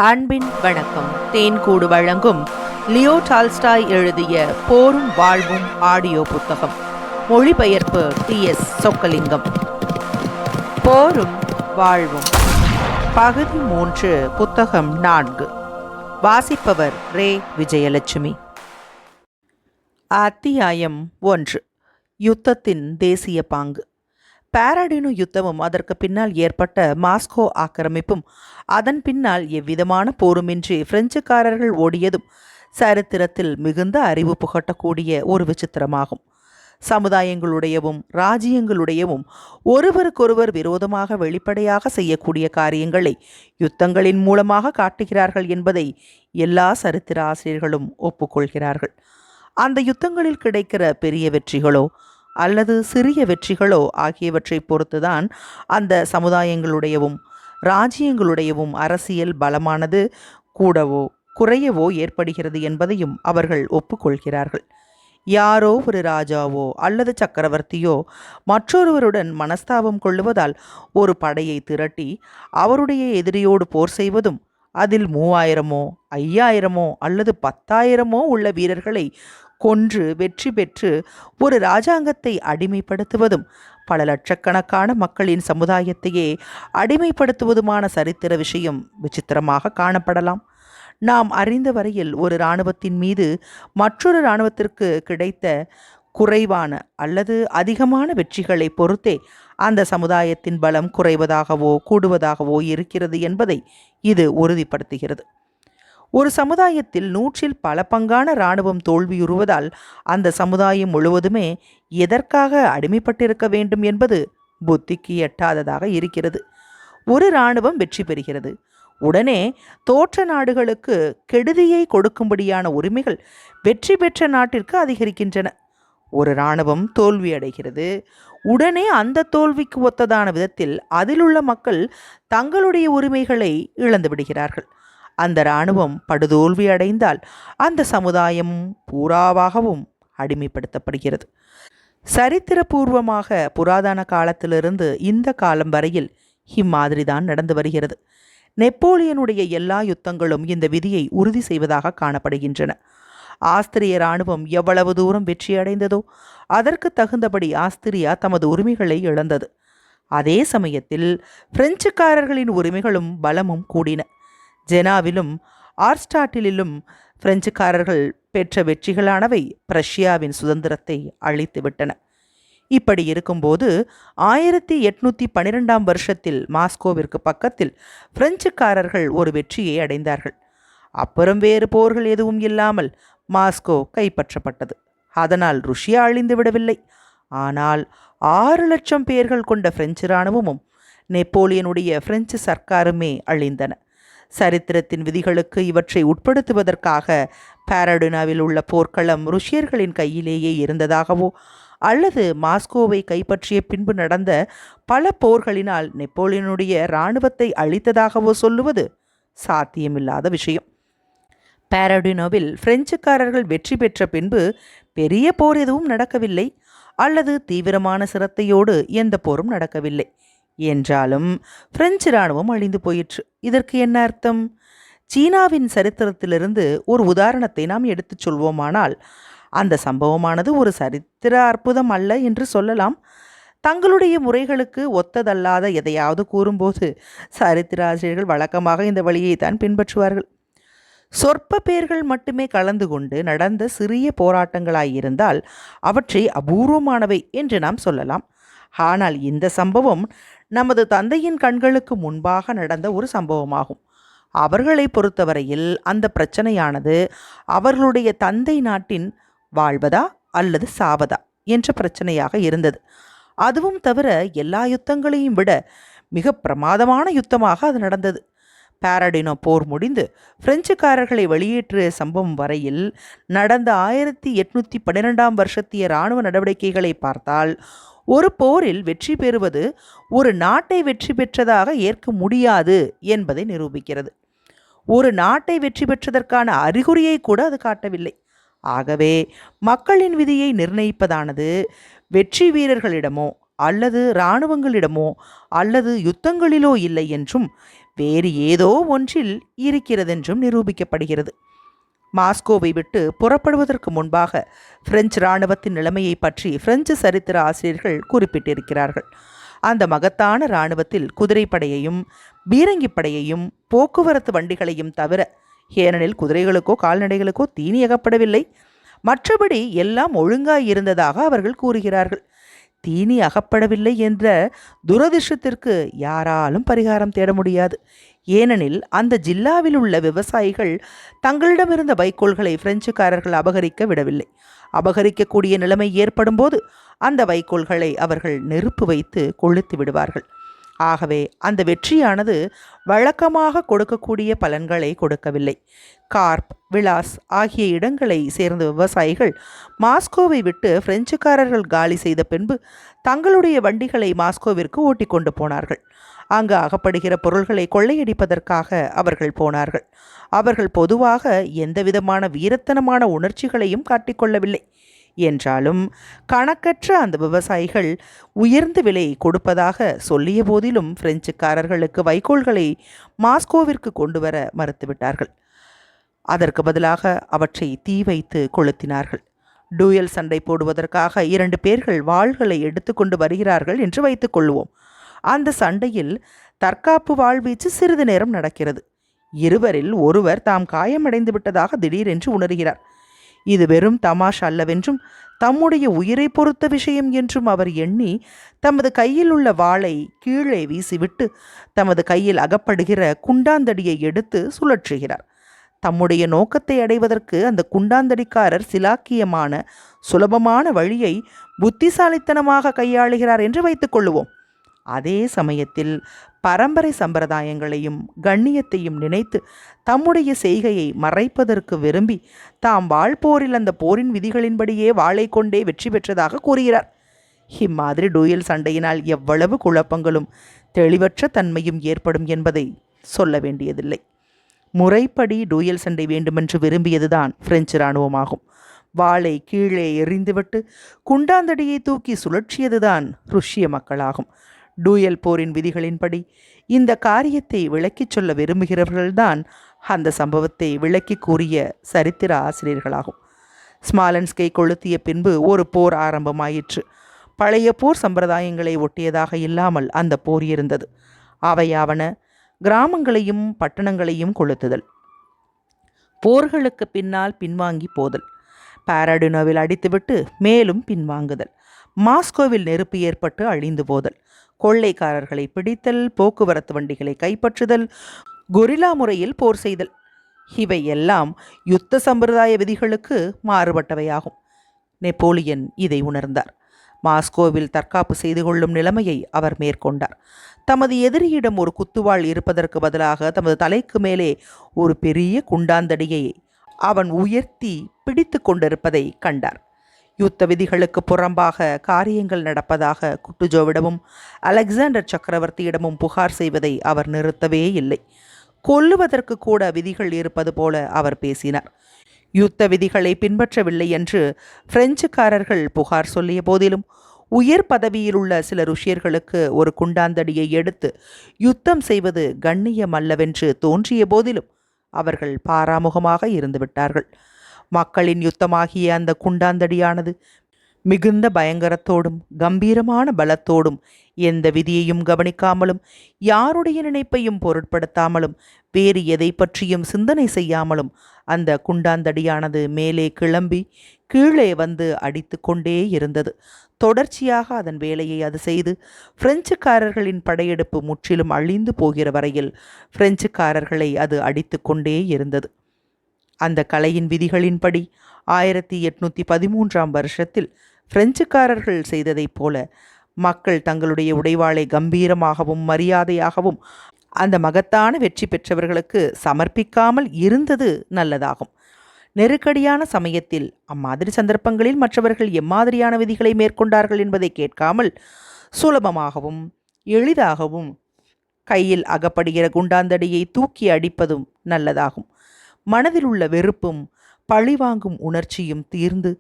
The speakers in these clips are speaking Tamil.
அன்பின் வணக்கம். தேன்கூடு வழங்கும் லியோ டால்ஸ்டாய் எழுதிய போரும் வாழ்வும் ஆடியோ புத்தகம். மொழிபெயர்ப்பு TS சொக்கலிங்கம். போரும் வாழ்வும் பகுதி 3, புத்தகம் 4. வாசிப்பவர் ரே விஜயலட்சுமி. அத்தியாயம் 1. யுத்தத்தின் தேசிய பாங்கு. பாரடினோ யுத்தமும் அதற்கு பின்னால் ஏற்பட்ட மாஸ்கோ ஆக்கிரமிப்பும் அதன் பின்னால் எவ்விதமான போருமின்றி பிரெஞ்சுக்காரர்கள் ஓடியதும் சரித்திரத்தில் மிகுந்த அறிவு புகட்டக்கூடிய ஒரு விசித்திரமாகும். சமுதாயங்களுடையவும் ராஜ்யங்களுடையவும் ஒருவருக்கொருவர் விரோதமாக வெளிப்படையாக செய்யக்கூடிய காரியங்களை யுத்தங்களின் மூலமாக காட்டுகிறார்கள் என்பதை எல்லா சரித்திர ஆசிரியர்களும் ஒப்புக்கொள்கிறார்கள். அந்த யுத்தங்களில் கிடைக்கிற பெரிய வெற்றிகளோ அல்லது சிறிய வெற்றிகளோ ஆகியவற்றை பொறுத்துதான் அந்த சமுதாயங்களுடையவும் ராஜ்யங்களுடையவும் அரசியல் பலமானது கூடவோ குறையவோ ஏற்படுகிறது என்பதையும் அவர்கள் ஒப்புக்கொள்கிறார்கள். யாரோ ஒரு ராஜாவோ அல்லது சக்கரவர்த்தியோ மற்றொருவருடன் மனஸ்தாபம் கொள்ளுவதால் ஒரு படையை திரட்டி அவருடைய எதிரியோடு போர் செய்வதும் அதில் 3000 5000 அல்லது 10,000 உள்ள வீரர்களை கொன்று வெற்றி பெற்று ஒரு இராஜாங்கத்தை அடிமைப்படுத்துவதும் பல லட்சக்கணக்கான மக்களின் சமுதாயத்தையே அடிமைப்படுத்துவதுமான சரித்திர விஷயம் விசித்திரமாக காணப்படலாம். நாம் அறிந்த வரையில் ஒரு இராணுவத்தின் மீது மற்றொரு இராணுவத்திற்கு கிடைத்த குறைவான அல்லது அதிகமான வெற்றிகளை பொறுத்தே அந்த சமுதாயத்தின் பலம் குறைவதாகவோ கூடுவதாகவோ இருக்கிறது என்பதை இது உறுதிப்படுத்துகிறது. ஒரு சமுதாயத்தில் 100ல் பல பங்கான இராணுவம் தோல்வியுறுவதால் அந்த சமுதாயம் முழுவதுமே எதற்காக அடிமைப்பட்டிருக்க வேண்டும் என்பது புத்திக்கு எட்டாததாக இருக்கிறது. ஒரு இராணுவம் வெற்றி பெறுகிறது. உடனே தோற்ற நாடுகளுக்கு கெடுதியை கொடுக்கும்படியான உரிமைகள் வெற்றி பெற்ற நாட்டிற்கு அதிகரிக்கின்றன. ஒரு இராணுவம் தோல்வி அடைகிறது. உடனே அந்த தோல்விக்கு ஒத்ததான விதத்தில் அதிலுள்ள மக்கள் தங்களுடைய உரிமைகளை இழந்து விடுகிறார்கள். அந்த இராணுவம் படுதோல்வி அடைந்தால் அந்த சமுதாயம் பூராவாகவும் அடிமைப்படுத்தப்படுகிறது. சரித்திரபூர்வமாக புராதன காலத்திலிருந்து இந்த காலம் வரையில் இம்மாதிரிதான் நடந்து வருகிறது. நெப்போலியனுடைய எல்லா யுத்தங்களும் இந்த விதியை உறுதி செய்வதாக காணப்படுகின்றன. ஆஸ்திரிய இராணுவம் எவ்வளவு தூரம் வெற்றியடைந்ததோ அதற்கு தகுந்தபடி ஆஸ்திரியா தமது உரிமைகளை இழந்தது. அதே சமயத்தில் பிரெஞ்சுக்காரர்களின் உரிமைகளும் பலமும் கூடின. ஜெனாவிலும் ஆர்ஸ்டாட்டிலும் பிரெஞ்சுக்காரர்கள் பெற்ற வெற்றிகளானவை பிரஷ்யாவின் சுதந்திரத்தை அழித்துவிட்டன. இப்படி இருக்கும்போது 1812 வருஷத்தில் மாஸ்கோவிற்கு பக்கத்தில் பிரெஞ்சுக்காரர்கள் ஒரு வெற்றியை அடைந்தார்கள். அப்புறம் வேறு போர்கள் எதுவும் இல்லாமல் மாஸ்கோ கைப்பற்றப்பட்டது. அதனால் ருஷ்யா அழிந்து விடவில்லை. ஆனால் 6 லட்சம் பேர்கள் கொண்ட பிரெஞ்சு இராணுவமும் நெப்போலியனுடைய பிரெஞ்சு சர்க்காருமே அழிந்தன. சரித்திரத்தின் விதிகளுக்கு இவற்றை உட்படுத்துவதற்காக பாரடினோவில் உள்ள போர்க்களம் ருஷ்யர்களின் கையிலேயே இருந்ததாகவோ அல்லது மாஸ்கோவை கைப்பற்றிய பின்பு நடந்த பல போர்களினால் நெப்போலியனுடைய இராணுவத்தை அழித்ததாகவோ சொல்லுவது சாத்தியமில்லாத விஷயம். பாரடினோவில் பிரெஞ்சுக்காரர்கள் வெற்றி பெற்ற பின்பு பெரிய போர் எதுவும் நடக்கவில்லை அல்லது தீவிரமான சிரத்தையோடு எந்த போரும் நடக்கவில்லை. என்றாலும் பிரெஞ்சு இராணுவம் அழிந்து போயிற்று. இதற்கு என்ன அர்த்தம்? சீனாவின் சரித்திரத்திலிருந்து ஒரு உதாரணத்தை நாம் எடுத்துச் சொல்வோமானால் அந்த சம்பவமானது ஒரு சரித்திர அற்புதம் அல்ல என்று சொல்லலாம். தங்களுடைய முறைகளுக்கு ஒத்ததல்லாத எதையாவது கூறும்போது சரித்திர ஆசிரியர்கள் வழக்கமாக இந்த வழியைத்தான் பின்பற்றுவார்கள். சொற்ப பேர்கள் மட்டுமே கலந்து கொண்டு நடந்த சிறிய போராட்டங்களாயிருந்தால் அவற்றை அபூர்வமானவை என்று நாம் சொல்லலாம். ஆனால் இந்த சம்பவம் நமது தந்தையின் கண்களுக்கு முன்பாக நடந்த ஒரு சம்பவமாகும். அவர்களை பொறுத்தவரையில் அந்த பிரச்சனையானது அவர்களுடைய தந்தை நாட்டின் வாழ்வதா அல்லது சாவதா என்ற பிரச்சனையாக இருந்தது. அதுவும் தவிர எல்லா யுத்தங்களையும் விட மிக பிரமாதமான யுத்தமாக அது நடந்தது. பாரடினோ போர் முடிந்து பிரெஞ்சுக்காரர்களை வெளியேற்றிய சம்பவம் வரையில் நடந்த 1812 வருஷத்திய இராணுவ நடவடிக்கைகளை பார்த்தால் ஒரு போரில் வெற்றி பெறுவது ஒரு நாட்டை வெற்றி பெற்றதாக ஏற்க முடியாது என்பதை நிரூபிக்கிறது. ஒரு நாட்டை வெற்றி பெற்றதற்கான அறிகுறியை கூட அது காட்டவில்லை. ஆகவே மக்களின் விதியை நிர்ணயிப்பதானது வெற்றி வீரர்களிடமோ அல்லது இராணுவங்களிடமோ அல்லது யுத்தங்களிலோ இல்லை என்றும் வேறு ஏதோ ஒன்றில் இருக்கிறதென்றும் நிரூபிக்கப்படுகிறது. மாஸ்கோவை விட்டு புறப்படுவதற்கு முன்பாக பிரெஞ்சு இராணுவத்தின் நிலைமையை பற்றி பிரெஞ்சு சரித்திர ஆசிரியர்கள் குறிப்பிட்டிருக்கிறார்கள். அந்த மகத்தான இராணுவத்தில் குதிரைப்படையையும் பீரங்கிப்படையையும் போக்குவரத்து வண்டிகளையும் தவிர, ஏனெனில் குதிரைகளுக்கோ கால்நடைகளுக்கோ தீனி அகப்படவில்லை, மற்றபடி எல்லாம் ஒழுங்காய் இருந்ததாக அவர்கள் கூறுகிறார்கள். தீனி அகப்படவில்லை என்ற துரதிர்ஷ்டத்திற்கு யாராலும் பரிகாரம் தேட முடியாது. ஏனெனில் அந்த ஜில்லாவில் உள்ள விவசாயிகள் தங்களிடமிருந்த வைக்கோல்களை பிரெஞ்சுக்காரர்கள் அபகரிக்க விடவில்லை. அபகரிக்கக்கூடிய நிலைமை ஏற்படும் போது அந்த வைக்கோல்களை அவர்கள் நெருப்பு வைத்து கொளுத்து விடுவார்கள். ஆகவே அந்த வெற்றியானது வழக்கமாக கொடுக்கக்கூடிய பலன்களை கொடுக்கவில்லை. கார்ப், விலாஸ் ஆகிய இடங்களை சேர்ந்த விவசாயிகள் மாஸ்கோவை விட்டு பிரெஞ்சுக்காரர்கள் காலி செய்த பின்பு தங்களுடைய வண்டிகளை மாஸ்கோவிற்கு ஓட்டி கொண்டு போனார்கள். அங்கு அகப்படுகிற பொருள்களை கொள்ளையடிப்பதற்காக அவர்கள் போனார்கள். அவர்கள் பொதுவாக எந்தவிதமான வீரத்தனமான உணர்ச்சிகளையும் காட்டிக்கொள்ளவில்லை. என்றாலும் கணக்கற்ற அந்த விவசாயிகள் உயர்ந்த விலை கொடுப்பதாக சொல்லிய போதிலும் பிரெஞ்சுக்காரர்களுக்கு வைக்கோல்களை மாஸ்கோவிற்கு கொண்டு வர மறுத்துவிட்டார்கள். அதற்கு பதிலாக அவற்றை தீ வைத்து கொளுத்தினார்கள். டூயல் சண்டை போடுவதற்காக 2 பேர்கள் வாள்களை எடுத்துக்கொண்டு வருகிறார்கள் என்று வைத்துக் கொள்வோம். அந்த சண்டையில் தற்காப்பு வாழ்வீச்சு சிறிது நேரம் நடக்கிறது. இருவரில் ஒருவர் தாம் காயமடைந்து விட்டதாக திடீரென்று உணர்கிறார். இது வெறும் தமாஷ் அல்லவென்றும் தம்முடைய உயிரை பொறுத்த விஷயம் என்றும் அவர் எண்ணி தமது கையில் உள்ள வாளை கீழே வீசிவிட்டு தமது கையில் அகப்படுகிற குண்டாந்தடியை எடுத்து சுழற்றுகிறார். தம்முடைய நோக்கத்தை அடைவதற்கு அந்த குண்டாந்தடிக்காரர் சிலாக்கியமான சுலபமான வழியை புத்திசாலித்தனமாக கையாளுகிறார் என்று வைத்துக் கொள்ளுவோம். அதே சமயத்தில் பரம்பரை சம்பிரதாயங்களையும் கண்ணியத்தையும் நினைத்து தம்முடைய செய்கையை மறைப்பதற்கு விரும்பி தாம் வாழ்போரில் அந்த போரின் விதிகளின்படியே வாளை கொண்டே வெற்றி பெற்றதாக கூறுகிறார். இம்மாதிரி டூயல் சண்டையினால் எவ்வளவு குழப்பங்களும் தெளிவற்ற தன்மையும் ஏற்படும் என்பதை சொல்ல வேண்டியதில்லை. முறைப்படி டூயல் சண்டை வேண்டுமென்று விரும்பியதுதான் பிரெஞ்சு இராணுவமாகும். வாளை கீழே எறிந்துவிட்டு குண்டாந்தடியை தூக்கி சுழற்சியதுதான் ருஷ்ய மக்களாகும். டூயல் போரின் விதிகளின்படி இந்த காரியத்தை விளக்கிச் சொல்ல விரும்புகிறவர்கள்தான் அந்த சம்பவத்தை விளக்கி கூறிய சரித்திர ஆசிரியர்களாகும். ஸ்மாலன்ஸ்கை கொளுத்திய பின்பு ஒரு போர் ஆரம்பமாயிற்று. பழைய போர் சம்பிரதாயங்களை ஒட்டியதாக இல்லாமல் அந்த போர் இருந்தது. அவையாவன கிராமங்களையும் பட்டணங்களையும் கொளுத்துதல், போர்களுக்கு பின்னால் பின்வாங்கி போதல், பாராடினோவில் அடித்துவிட்டு மேலும் பின்வாங்குதல், மாஸ்கோவில் நெருப்பு ஏற்பட்டு அழிந்து போதல், கொள்ளைக்காரர்களை பிடித்தல், போக்குவரத்து வண்டிகளை கைப்பற்றுதல், கொரில்லா முறையில் போர் செய்தல், இவை எல்லாம் யுத்த சம்பிரதாய விதிகளுக்கு மாறுபட்டவையாகும். நெப்போலியன் இதை உணர்ந்தார். மாஸ்கோவில் தற்காப்பு செய்து கொள்ளும் நிலைமையை அவர் மேற்கொண்டார். தமது எதிரியிடம் ஒரு குத்துவாள் இருப்பதற்கு பதிலாக தமது தலைக்கு மேலே ஒரு பெரிய குண்டாந்தடியை அவன் உயர்த்தி பிடித்து கொண்டிருப்பதை கண்டார். யுத்த விதிகளுக்கு புறம்பாக காரியங்கள் நடப்பதாக குட்டுஜோவிடமும் அலெக்சாண்டர் சக்கரவர்த்தியிடமும் புகார் செய்வதை அவர் நிறுத்தவே இல்லை. கொல்லுவதற்கு கூட விதிகள் இருப்பது போல அவர் பேசினார். யுத்த விதிகளை பின்பற்றவில்லை என்று பிரெஞ்சுக்காரர்கள் புகார் சொல்லிய போதிலும் உயர் பதவியில் உள்ள சில ருஷ்யர்களுக்கு ஒரு குண்டாந்தடியை எடுத்து யுத்தம் செய்வது கண்ணியமல்லவென்று தோன்றிய போதிலும் அவர்கள் பாராமுகமாக இருந்துவிட்டார்கள். மக்களின் யுத்தமாகிய அந்த குண்டாந்தடியானது மிகுந்த பயங்கரத்தோடும் கம்பீரமான பலத்தோடும் எந்த விதியையும் கவனிக்காமலும் யாருடைய நினைப்பையும் பொருட்படுத்தாமலும் வேறு எதை பற்றியும் சிந்தனை செய்யாமலும் அந்த குண்டாந்தடியானது மேலே கிளம்பி கீழே வந்து அடித்து கொண்டே இருந்தது. தொடர்ச்சியாக அதன் வேலையை அது செய்து பிரெஞ்சுக்காரர்களின் படையெடுப்பு முற்றிலும் அழிந்து போகிற வரையில் பிரெஞ்சுக்காரர்களை அது அடித்து கொண்டே இருந்தது. அந்த கலையின் விதிகளின்படி 1813ஆம் வருஷத்தில் பிரெஞ்சுக்காரர்கள் செய்ததைப் போல மக்கள் தங்களுடைய உடைவாளை கம்பீரமாகவும் மரியாதையாகவும் அந்த மகத்தான வெற்றி பெற்றவர்களுக்கு சமர்ப்பிக்காமல் இருந்தது நல்லதாகும். நெருக்கடியான சமயத்தில் அம்மாதிரி சந்தர்ப்பங்களில் மற்றவர்கள் எம்மாதிரியான விதிகளை மேற்கொண்டார்கள் என்பதை கேட்காமல் சுலபமாகவும் எளிதாகவும் கையில் அகப்படுகிற குண்டாந்தடியை தூக்கி அடிப்பதும் நல்லதாகும். மனதில் உள்ள வெறுப்பும் பழிவாங்கும் உணர்ச்சியும் தீர்ந்து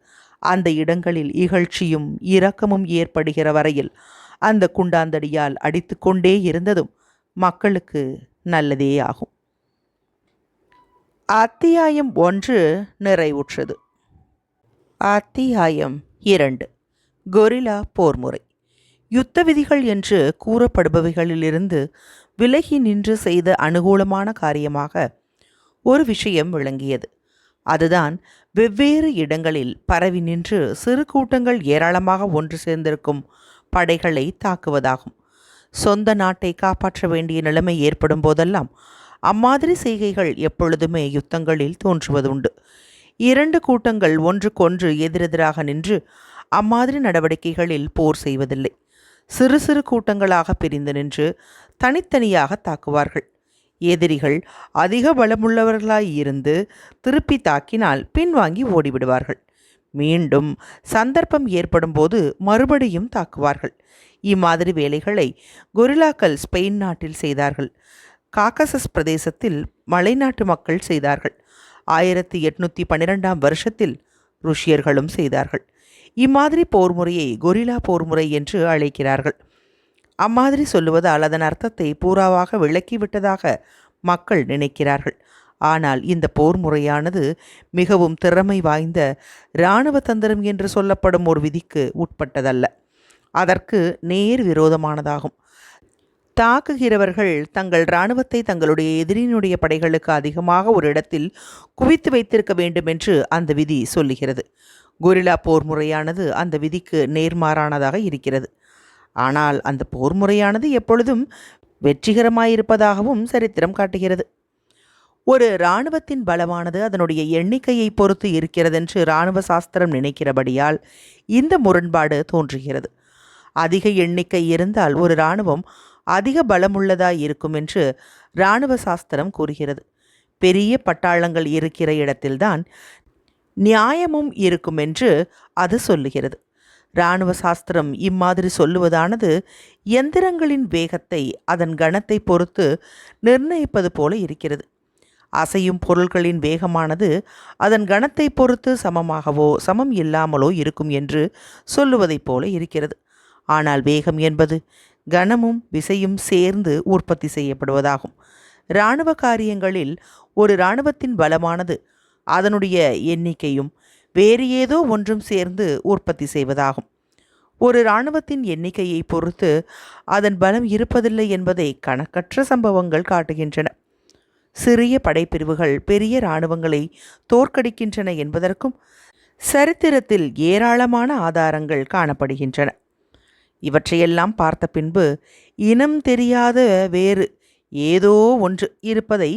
அந்த இடங்களில் இகழ்ச்சியும் இரக்கமும் ஏற்படுகிற வரையில் அந்த குண்டாந்தடியால் அடித்து கொண்டே இருந்ததும் மக்களுக்கு நல்லதே ஆகும். அத்தியாயம் 1 நிறைவுற்றது. அத்தியாயம் 2 கொரில்லா போர்முறை. யுத்த விதிகள் என்று கூறப்படுபவைகளிலிருந்து விலகி நின்று செய்த அனுகூலமான காரியமாக ஒரு விஷயம் விளங்கியது. அதுதான் வெவ்வேறு இடங்களில் பரவி நின்று சிறு கூட்டங்கள் ஏராளமாக ஒன்று சேர்ந்திருக்கும் படைகளை தாக்குவதாகும். சொந்த நாட்டை காப்பாற்ற வேண்டிய நிலைமை ஏற்படும் போதெல்லாம் அம்மாதிரி செய்கைகள் எப்பொழுதுமே யுத்தங்களில் தோன்றுவதுண்டு. இரண்டு கூட்டங்கள் ஒன்றுக்கொன்று எதிரெதிராக நின்று அம்மாதிரி நடவடிக்கைகளில் போர் செய்வதில்லை. சிறு சிறு கூட்டங்களாக பிரிந்து நின்று தனித்தனியாக தாக்குவார்கள். எதிரிகள் அதிக பலமுள்ளவர்களாய் இருந்து திருப்பி தாக்கினால் பின்வாங்கி ஓடிவிடுவார்கள். மீண்டும் சந்தர்ப்பம் ஏற்படும் போது மறுபடியும் தாக்குவார்கள். இம்மாதிரி வேலைகளை கொரில்லாக்கள் ஸ்பெயின் நாட்டில் செய்தார்கள். காக்கசஸ் பிரதேசத்தில் மலைநாட்டு மக்கள் செய்தார்கள். 1812ஆம் வருஷத்தில் ருஷ்யர்களும் செய்தார்கள். இம்மாதிரி போர் முறையை கொரில்லா போர்முறை என்று அழைக்கிறார்கள். அம்மாதிரி சொல்லுவதால் அதன் அர்த்தத்தை பூராவாக விளக்கிவிட்டதாக மக்கள் நினைக்கிறார்கள். ஆனால் இந்த போர் முறையானது மிகவும் திறமை வாய்ந்த இராணுவ தந்திரம் என்று சொல்லப்படும் ஒரு விதிக்கு உட்பட்டதல்ல. அதற்கு நேர் விரோதமானதாகும். தாக்குகிறவர்கள் தங்கள் இராணுவத்தை தங்களுடைய எதிரியினுடைய படைகளுக்கு அதிகமாக ஒரு இடத்தில் குவித்து வைத்திருக்க வேண்டும் என்று அந்த விதி சொல்லுகிறது. கொரில்லா போர் முறையானது அந்த விதிக்கு நேர்மாறானதாக இருக்கிறது. ஆனால் அந்த போர் முறையானது எப்பொழுதும் வெற்றிகரமாயிருப்பதாகவும் சரித்திரம் காட்டுகிறது. ஒரு இராணுவத்தின் பலமானது அதனுடைய எண்ணிக்கையை பொறுத்து இருக்கிறதென்று இராணுவ சாஸ்திரம் நினைக்கிறபடியால் இந்த முரண்பாடு தோன்றுகிறது. அதிக எண்ணிக்கை இருந்தால் ஒரு இராணுவம் அதிக பலமுள்ளதாய் இருக்கும் என்று இராணுவ சாஸ்திரம் கூறுகிறது. பெரிய பட்டாளங்கள் இருக்கிற இடத்தில்தான் நியாயமும் இருக்கும் என்று அது சொல்லுகிறது. இராணுவ சாஸ்திரம் இம்மாதிரி சொல்லுவதானது எந்திரங்களின் வேகத்தை அதன் கணத்தை பொறுத்து நிர்ணயிப்பது போல இருக்கிறது. அசையும் பொருள்களின் வேகமானது அதன் கணத்தை பொறுத்து சமமாகவோ சமம் இல்லாமலோ இருக்கும் என்று சொல்லுவதைப் போல இருக்கிறது. ஆனால் வேகம் என்பது கணமும் விசையும் சேர்ந்து உற்பத்தி செய்யப்படுவதாகும். இராணுவ காரியங்களில் ஒரு இராணுவத்தின் பலமானது அதனுடைய எண்ணிக்கையும் வேறு ஏதோ ஒன்றும் சேர்ந்து உற்பத்தி செய்வதாகும். ஒரு இராணுவத்தின் எண்ணிக்கையை பொறுத்து அதன் பலம் இருப்பதில்லை என்பதை கணக்கற்ற சம்பவங்கள் காட்டுகின்றன. சிறிய படைப்பிரிவுகள் பெரிய இராணுவங்களை தோற்கடிக்கின்றன என்பதற்கும் சரித்திரத்தில் ஏராளமான ஆதாரங்கள் காணப்படுகின்றன. இவற்றையெல்லாம் பார்த்த பின்பு இனம் தெரியாத வேறு ஏதோ ஒன்று இருப்பதை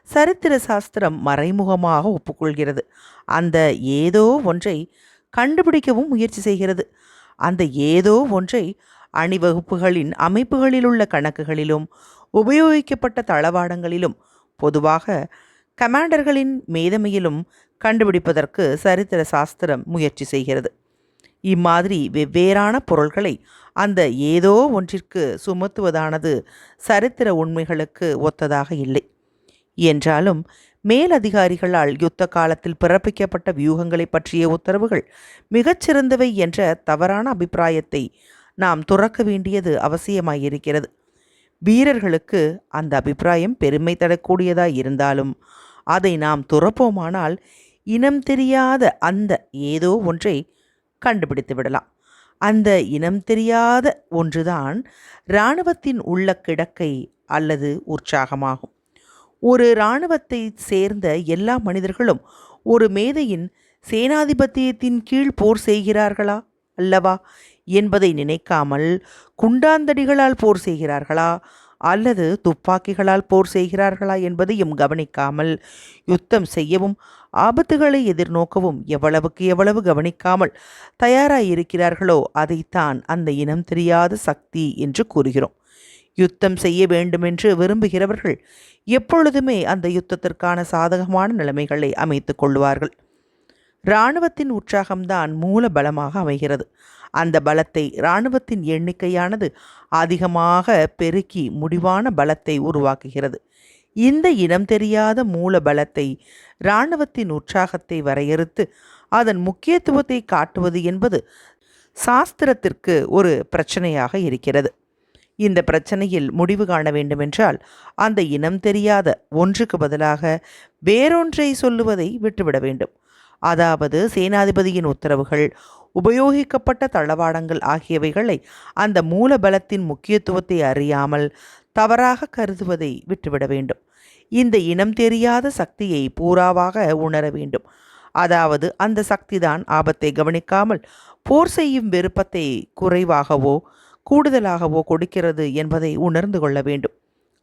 சரித்திர சாஸ்திரம் மறைமுகமாக ஒப்புக்கொள்கிறது. அந்த ஏதோ ஒன்றை கண்டுபிடிக்கவும் முயற்சி செய்கிறது. அந்த ஏதோ ஒன்றை அணிவகுப்புகளின் அமைப்புகளிலுள்ள கணக்குகளிலும் உபயோகிக்கப்பட்ட தளவாடங்களிலும் பொதுவாக கமாண்டர்களின் மேதமையிலும் கண்டுபிடிப்பதற்கு சரித்திர சாஸ்திரம் முயற்சி செய்கிறது. இம்மாதிரி வெவ்வேறான பொருள்களை அந்த ஏதோ ஒன்றிற்கு சுமத்துவதானது சரித்திர உண்மைகளுக்கு ஒத்ததாக இல்லை. என்றாலும் மேலதிகாரிகளால் யுத்த காலத்தில் பிறப்பிக்கப்பட்ட வியூகங்களை பற்றிய உத்தரவுகள் மிகச்சிறந்தவை என்ற தவறான அபிப்பிராயத்தை நாம் துறக்க வேண்டியது அவசியமாயிருக்கிறது. வீரர்களுக்கு அந்த அபிப்பிராயம் பெருமை தரக்கூடியதாய் இருந்தாலும் அதை நாம் துறப்போமானால் இனம் தெரியாத அந்த ஏதோ ஒன்றை கண்டுபிடித்து விடலாம். அந்த இனம் தெரியாத ஒன்றுதான் இராணுவத்தின் உள்ள கிடக்கை அல்லது உற்சாகமாகும். ஒரு இராணுவத்தை சேர்ந்த எல்லா மனிதர்களும் ஒரு மேதையின் சேனாதிபத்தியத்தின் கீழ் போர் செய்கிறார்களா அல்லவா என்பதை நினைக்காமல் குண்டாந்தடிகளால் போர் செய்கிறார்களா அல்லது துப்பாக்கிகளால் போர் செய்கிறார்களா என்பதையும் கவனிக்காமல் யுத்தம் செய்யவும் ஆபத்துகளை எதிர்நோக்கவும் எவ்வளவுக்கு எவ்வளவு கவனிக்காமல் தயாராயிருக்கிறார்களோ அதைத்தான் அந்த இனம் தெரியாத சக்தி என்று கூறுகிறோம். யுத்தம் செய்ய வேண்டுமென்று விரும்புகிறவர்கள் எப்பொழுதுமே அந்த யுத்தத்திற்கான சாதகமான நிலைமைகளை அமைத்து கொள்வார்கள். இராணுவத்தின் உற்சாகம்தான் மூல பலமாக அமைகிறது. அந்த பலத்தை இராணுவத்தின் எண்ணிக்கையானது அதிகமாக பெருக்கி முடிவான பலத்தை உருவாக்குகிறது. இந்த இனம் தெரியாத மூல பலத்தை இராணுவத்தின் உற்சாகத்தை வரையறுத்து அதன் முக்கியத்துவத்தை காட்டுவது என்பது சாஸ்திரத்திற்கு ஒரு பிரச்சனையாக இருக்கிறது. இந்த பிரச்சனையில் முடிவு காண வேண்டுமென்றால் அந்த இனம் தெரியாத ஒன்றுக்கு பதிலாக வேறொன்றை சொல்லுவதை விட்டுவிட வேண்டும். அதாவது சேனாதிபதியின் உத்தரவுகள், உபயோகிக்கப்பட்ட தளவாடங்கள் ஆகியவைகளை அந்த மூலபலத்தின் முக்கியத்துவத்தை அறியாமல் தவறாக கருதுவதை விட்டுவிட வேண்டும். இந்த இனம் தெரியாத சக்தியை பூராவாக உணர வேண்டும். அதாவது அந்த சக்திதான் ஆபத்தை கவனிக்காமல் போர் செய்யும் விருப்பத்தை குறைவாகவோ கூடுதலாகவோ கொடுக்கிறது என்பதை உணர்ந்து கொள்ள வேண்டும்.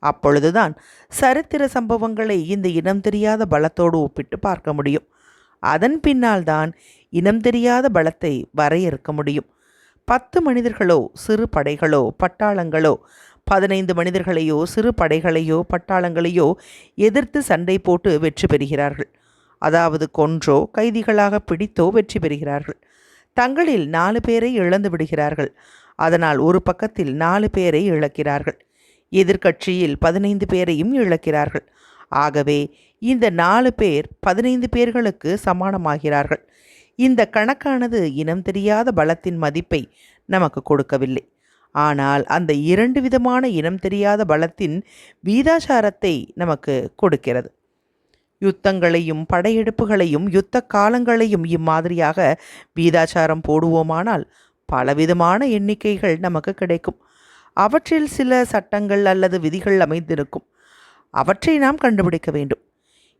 அப்பொழுதுதான் சரித்திர சம்பவங்களை இந்த இனம் தெரியாத பலத்தோடு ஒப்பிட்டு பார்க்க முடியும். அதன் பின்னால் தான் இனம் தெரியாத பலத்தை வரையறுக்க முடியும். 10 மனிதர்களோ சிறு படைகளோ பட்டாளங்களோ 15 மனிதர்களையோ சிறு படைகளையோ பட்டாளங்களையோ எதிர்த்து சண்டை போட்டு வெற்றி பெறுகிறார்கள். அதாவது கொன்றோ கைதிகளாக பிடித்தோ வெற்றி பெறுகிறார்கள். தங்களில் 4 பேரை இழந்து விடுகிறார்கள். அதனால் ஒரு பக்கத்தில் 4 பேரை இழக்கிறார்கள். எதிர்க்கட்சியில் 15 பேரையும் இழக்கிறார்கள். ஆகவே இந்த 4 பேர் 15 பேர்களுக்கு சமானமாகிறார்கள். இந்த கணக்கானது இனம் தெரியாத பலத்தின் மதிப்பை நமக்கு கொடுக்கவில்லை. ஆனால் அந்த 2 விதமான இனம் தெரியாத பலத்தின் வீதாசாரத்தை நமக்கு கொடுக்கிறது. யுத்தங்களையும் படையெடுப்புகளையும் யுத்த காலங்களையும் இம்மாதிரியாக வீதாச்சாரம் போடுவோமானால் பலவிதமான எண்ணிக்கைகள் நமக்கு கிடைக்கும். அவற்றில் சில சட்டங்கள் அல்லது விதிகள் அமைந்திருக்கும். அவற்றை நாம் கண்டுபிடிக்க வேண்டும்.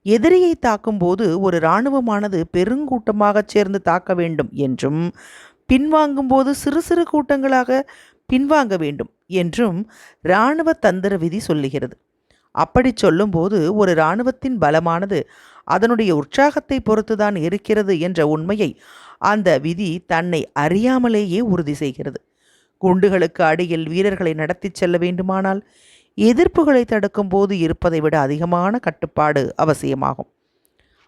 எதிரியை தாக்கும்போது ஒரு இராணுவமானது பெருங்கூட்டமாக சேர்ந்து தாக்க வேண்டும் என்றும், பின்வாங்கும்போது சிறு சிறு கூட்டங்களாக பின்வாங்க வேண்டும் என்றும் இராணுவ தந்திர விதி சொல்லுகிறது. அப்படி சொல்லும்போது ஒரு இராணுவத்தின் பலமானது அதனுடைய உற்சாகத்தை பொறுத்துதான் இருக்கிறது என்ற உண்மையை அந்த விதி தன்னை அறியாமலேயே உறுதி செய்கிறது. குண்டுகளுக்கு அடியில் வீரர்களை நடத்தி செல்ல வேண்டுமானால் எதிர்ப்புகளை தடுக்கும் போது இருப்பதை விட அதிகமான கட்டுப்பாடு அவசியமாகும்.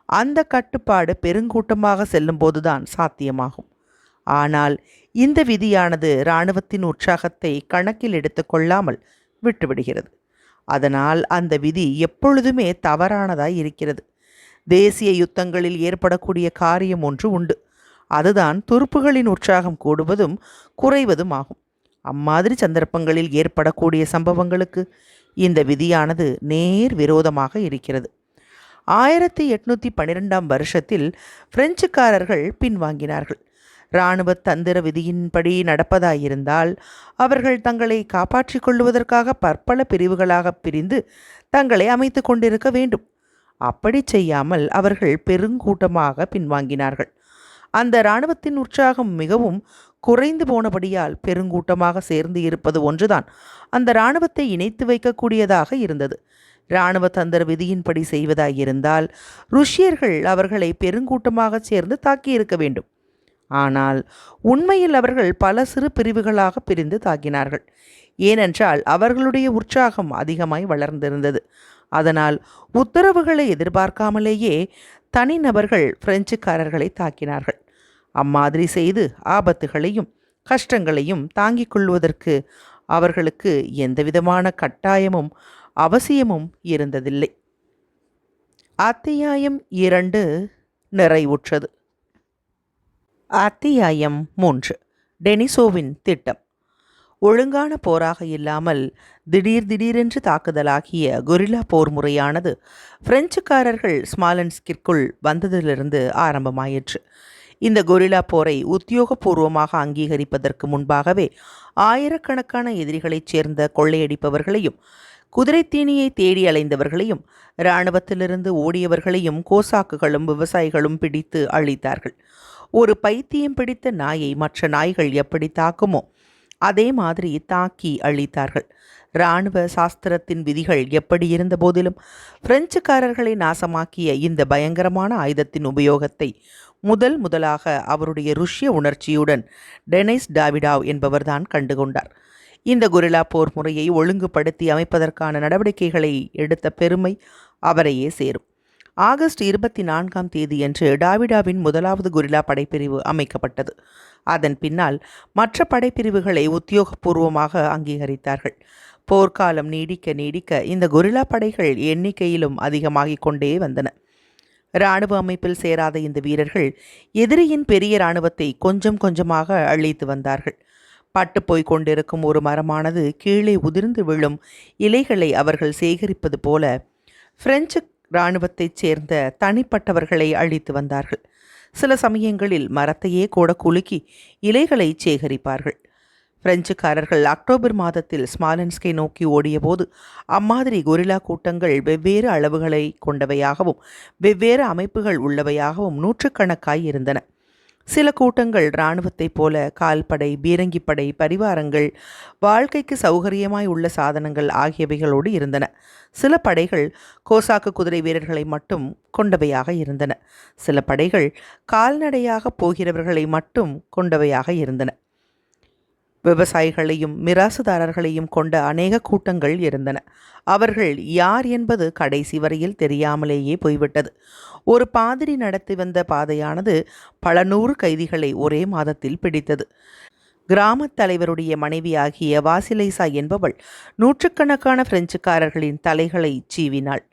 அந்த கட்டுப்பாடு பெருங்கூட்டமாக செல்லும் போதுதான் சாத்தியமாகும். ஆனால் இந்த விதியானது இராணுவத்தின் உற்சாகத்தை கணக்கில் எடுத்துக்கொள்ளாமல் விட்டுவிடுகிறது. அதனால் அந்த விதி எப்பொழுதுமே தவறானதாய் இருக்கிறது. தேசிய யுத்தங்களில் ஏற்படக்கூடிய காரியம் ஒன்று உண்டு. அதுதான் துருப்புகளின் உற்சாகம் கூடுவதும் குறைவதும் ஆகும். அம்மாதிரி சந்தர்ப்பங்களில் ஏற்படக்கூடிய சம்பவங்களுக்கு இந்த விதியானது நேர் விரோதமாக இருக்கிறது. 1812 வருஷத்தில் பிரெஞ்சுக்காரர்கள் பின்வாங்கினார்கள். இராணுவ தந்திர விதியின்படி நடப்பதாயிருந்தால் அவர்கள் தங்களை காப்பாற்றிக் கொள்வதற்காக பற்பல பிரிவுகளாக பிரிந்து தங்களை அமைத்து கொண்டிருக்க வேண்டும். அப்படி செய்யாமல் அவர்கள் பெருங்கூட்டமாக பின்வாங்கினார்கள். அந்த இராணுவத்தின் உற்சாகம் மிகவும் குறைந்து போனபடியால் பெருங்கூட்டமாக சேர்ந்து இருப்பது ஒன்றுதான் அந்த இராணுவத்தை இணைத்து வைக்கக்கூடியதாக இருந்தது. இராணுவ தந்திர விதியின்படி செய்வதாயிருந்தால் ருஷ்யர்கள் அவர்களை பெருங்கூட்டமாக சேர்ந்து தாக்கியிருக்க வேண்டும். ஆனால் உண்மையில் அவர்கள் பல சிறு பிரிவுகளாக பிரிந்து தாக்கினார்கள். ஏனென்றால் அவர்களுடைய உற்சாகம் அதிகமாய் வளர்ந்திருந்தது. அதனால் உத்தரவுகளை எதிர்பார்க்காமலேயே தனிநபர்கள் பிரெஞ்சுக்காரர்களை தாக்கினார்கள். அம்மாதிரி செய்து ஆபத்துகளையும் கஷ்டங்களையும் தாங்கிக் கொள்வதற்கு அவர்களுக்கு எந்தவிதமான கட்டாயமும் அவசியமும் இருந்ததில்லை. அத்தியாயம் 2 நிறைவுற்றது. அத்தியாயம் 3 டெனிசோவின் திட்டம். ஒழுங்கான போராக இல்லாமல் திடீரென்று தாக்குதலாகிய கொரில்லா போர் முறையானது பிரெஞ்சுக்காரர்கள் ஸ்மாலன்ஸ்கிற்குள் வந்ததிலிருந்து ஆரம்பமாயிற்று. இந்த கொரில்லா போரை உத்தியோகபூர்வமாக அங்கீகரிப்பதற்கு முன்பாகவே ஆயிரக்கணக்கான எதிரிகளைச் சேர்ந்த கொள்ளையடிப்பவர்களையும் குதிரைத்தீனியை தேடி அலைந்தவர்களையும் இராணுவத்திலிருந்து ஓடியவர்களையும் கோசாக்குகளும் விவசாயிகளும் பிடித்து அழித்தார்கள். ஒரு பைத்தியம் பிடித்த நாயை மற்ற நாய்கள் எப்படி தாக்குமோ அதே மாதிரி தாக்கி அழித்தார்கள். இராணுவ சாஸ்திரத்தின் விதிகள் எப்படி இருந்த போதிலும் பிரெஞ்சுக்காரர்களை நாசமாக்கிய இந்த பயங்கரமான ஆயுதத்தின் உபயோகத்தை முதலாக அவருடைய ருஷ்ய உணர்ச்சியுடன் டெனிஸ் டாவிடாவ் என்பவர்தான் கண்டுகொண்டார். இந்த கொரில்லா போர் முறையை ஒழுங்குபடுத்தி அமைப்பதற்கான நடவடிக்கைகளை எடுத்த பெருமை அவரையே சேரும். ஆகஸ்ட் 24ஆம் தேதியன்று டாவிடாவின் முதலாவது கொரில்லா படைப்பிரிவு அமைக்கப்பட்டது. அதன் பின்னால் மற்ற படைப்பிரிவுகளை உத்தியோகபூர்வமாக அங்கீகரித்தார்கள். போர்க்காலம் நீடிக்க இந்த கொரில்லா படைகள் எண்ணிக்கையிலும் அதிகமாகிக் கொண்டே வந்தன. இராணுவ அமைப்பில் சேராத இந்த வீரர்கள் எதிரியின் பெரிய இராணுவத்தை கொஞ்சம் கொஞ்சமாக அழித்து வந்தார்கள். பட்டுப்போய்க் கொண்டிருக்கும் ஒரு மரமானது கீழே உதிர்ந்து விழும் இலைகளை அவர்கள் சேகரிப்பது போல பிரெஞ்சு இராணுவத்தைச் சேர்ந்த தனிப்பட்டவர்களை அழித்து வந்தார்கள். சில சமயங்களில் மரத்தையே கூட குலுக்கி இலைகளை சேகரிப்பார்கள். பிரெஞ்சுக்காரர்கள் அக்டோபர் மாதத்தில் ஸ்மாலன்ஸ்கை நோக்கி ஓடியபோது அம்மாதிரி கொரில்லா கூட்டங்கள் வெவ்வேறு அளவுகளை கொண்டவையாகவும் வெவ்வேறு அமைப்புகள் உள்ளவையாகவும் நூற்றுக்கணக்காய் இருந்தன. சில கூட்டங்கள் இராணுவத்தைப் போல கால்படை, பீரங்கிப்படை, பரிவாரங்கள், வாழ்க்கைக்கு சௌகரியமாய் உள்ள சாதனங்கள் ஆகியவைகளோடு இருந்தன. சில படைகள் கோசாக்கு குதிரை வீரர்களை மட்டும் கொண்டவையாக இருந்தன. சில படைகள் கால்நடையாக போகிறவர்களை மட்டும் கொண்டவையாக இருந்தன. விவசாயிகளையும் மிராசுதாரர்களையும் கொண்ட அநேக கூட்டங்கள் இருந்தன. அவர்கள் யார் என்பது கடைசி வரையில் தெரியாமலேயே போய்விட்டது. ஒரு பாதிரி நடத்தி வந்த பாதையானது பல நூறு கைதிகளை ஒரே மாதத்தில் பிடித்தது. கிராமத் தலைவருடைய மனைவியாகிய வாசிலைசா என்பவள் நூற்றுக்கணக்கான பிரெஞ்சுக்காரர்களின் தலைகளை சீவினாள்.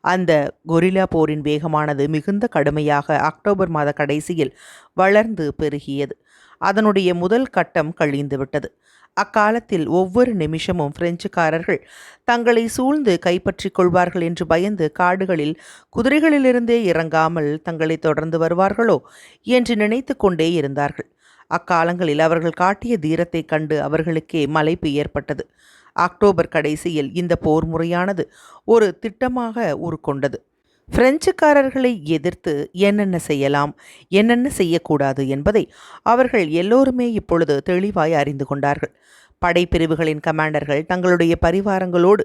அந்த கொரில்லா போரின் வேகமானது மிகுந்த கடுமையாக அக்டோபர் மாத கடைசியில் வளர்ந்து பெருகியது. அதனுடைய முதல் கட்டம் கழிந்துவிட்டது. அக்காலத்தில் ஒவ்வொரு நிமிஷமும் பிரெஞ்சுக்காரர்கள் தங்களை சூழ்ந்து கைப்பற்றிக் கொள்வார்கள் என்று பயந்து காடுகளில் குதிரைகளிலிருந்தே இறங்காமல் தங்களை தொடர்ந்து வருவார்களோ என்று நினைத்து கொண்டே இருந்தார்கள். அக்காலங்களில் அவர்கள் காட்டிய தீரத்தைக் கண்டு அவர்களுக்கே மலைப்பு ஏற்பட்டது. அக்டோபர் கடைசியில் இந்த போர் முறையானது ஒரு திட்டமாக உருக்கொண்டது. பிரெஞ்சுக்காரர்களை எதிர்த்து என்னென்ன செய்யலாம், என்னென்ன செய்யக்கூடாது என்பதை அவர்கள் எல்லோருமே இப்பொழுது தெளிவாய் அறிந்து கொண்டார்கள். படைப்பிரிவுகளின் கமாண்டர்கள் தங்களுடைய பரிவாரங்களோடு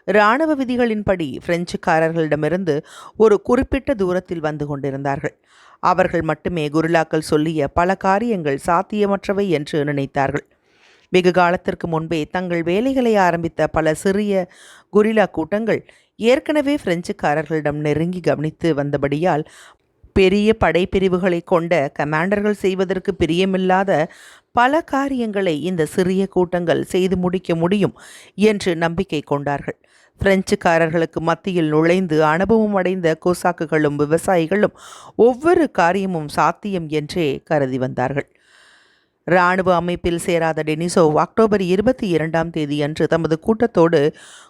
இராணுவ விதிகளின்படி பிரெஞ்சுக்காரர்களிடமிருந்து ஒரு குறிப்பிட்ட தூரத்தில் வந்து கொண்டிருந்தார்கள். அவர்கள் மட்டுமே குரில்லாக்கள் சொல்லிய பல காரியங்கள் சாத்தியமற்றவை என்று நினைத்தார்கள். வெகு காலத்திற்கு முன்பே தங்கள் வேலைகளை ஆரம்பித்த பல சிறிய குரில்லா கூட்டங்கள் ஏற்கனவே பிரெஞ்சுக்காரர்களிடம் நெருங்கி கவனித்து வந்தபடியால் பெரிய படைப்பிரிவுகளை கொண்ட கமாண்டர்கள் செய்வதற்கு பிரியமில்லாத பல காரியங்களை இந்த சிறிய கூட்டங்கள் செய்து முடிக்க முடியும் என்று நம்பிக்கை கொண்டார்கள். பிரெஞ்சுக்காரர்களுக்கு மத்தியில் நுழைந்து அனுபவம் அடைந்த கோசாக்குகளும் விவசாயிகளும் ஒவ்வொரு காரியமும் சாத்தியம் என்றே கருதி வந்தார்கள். இராணுவ அமைப்பில் சேராத டெனிசோவ் அக்டோபர் 22 அன்று தமது கூட்டத்தோடு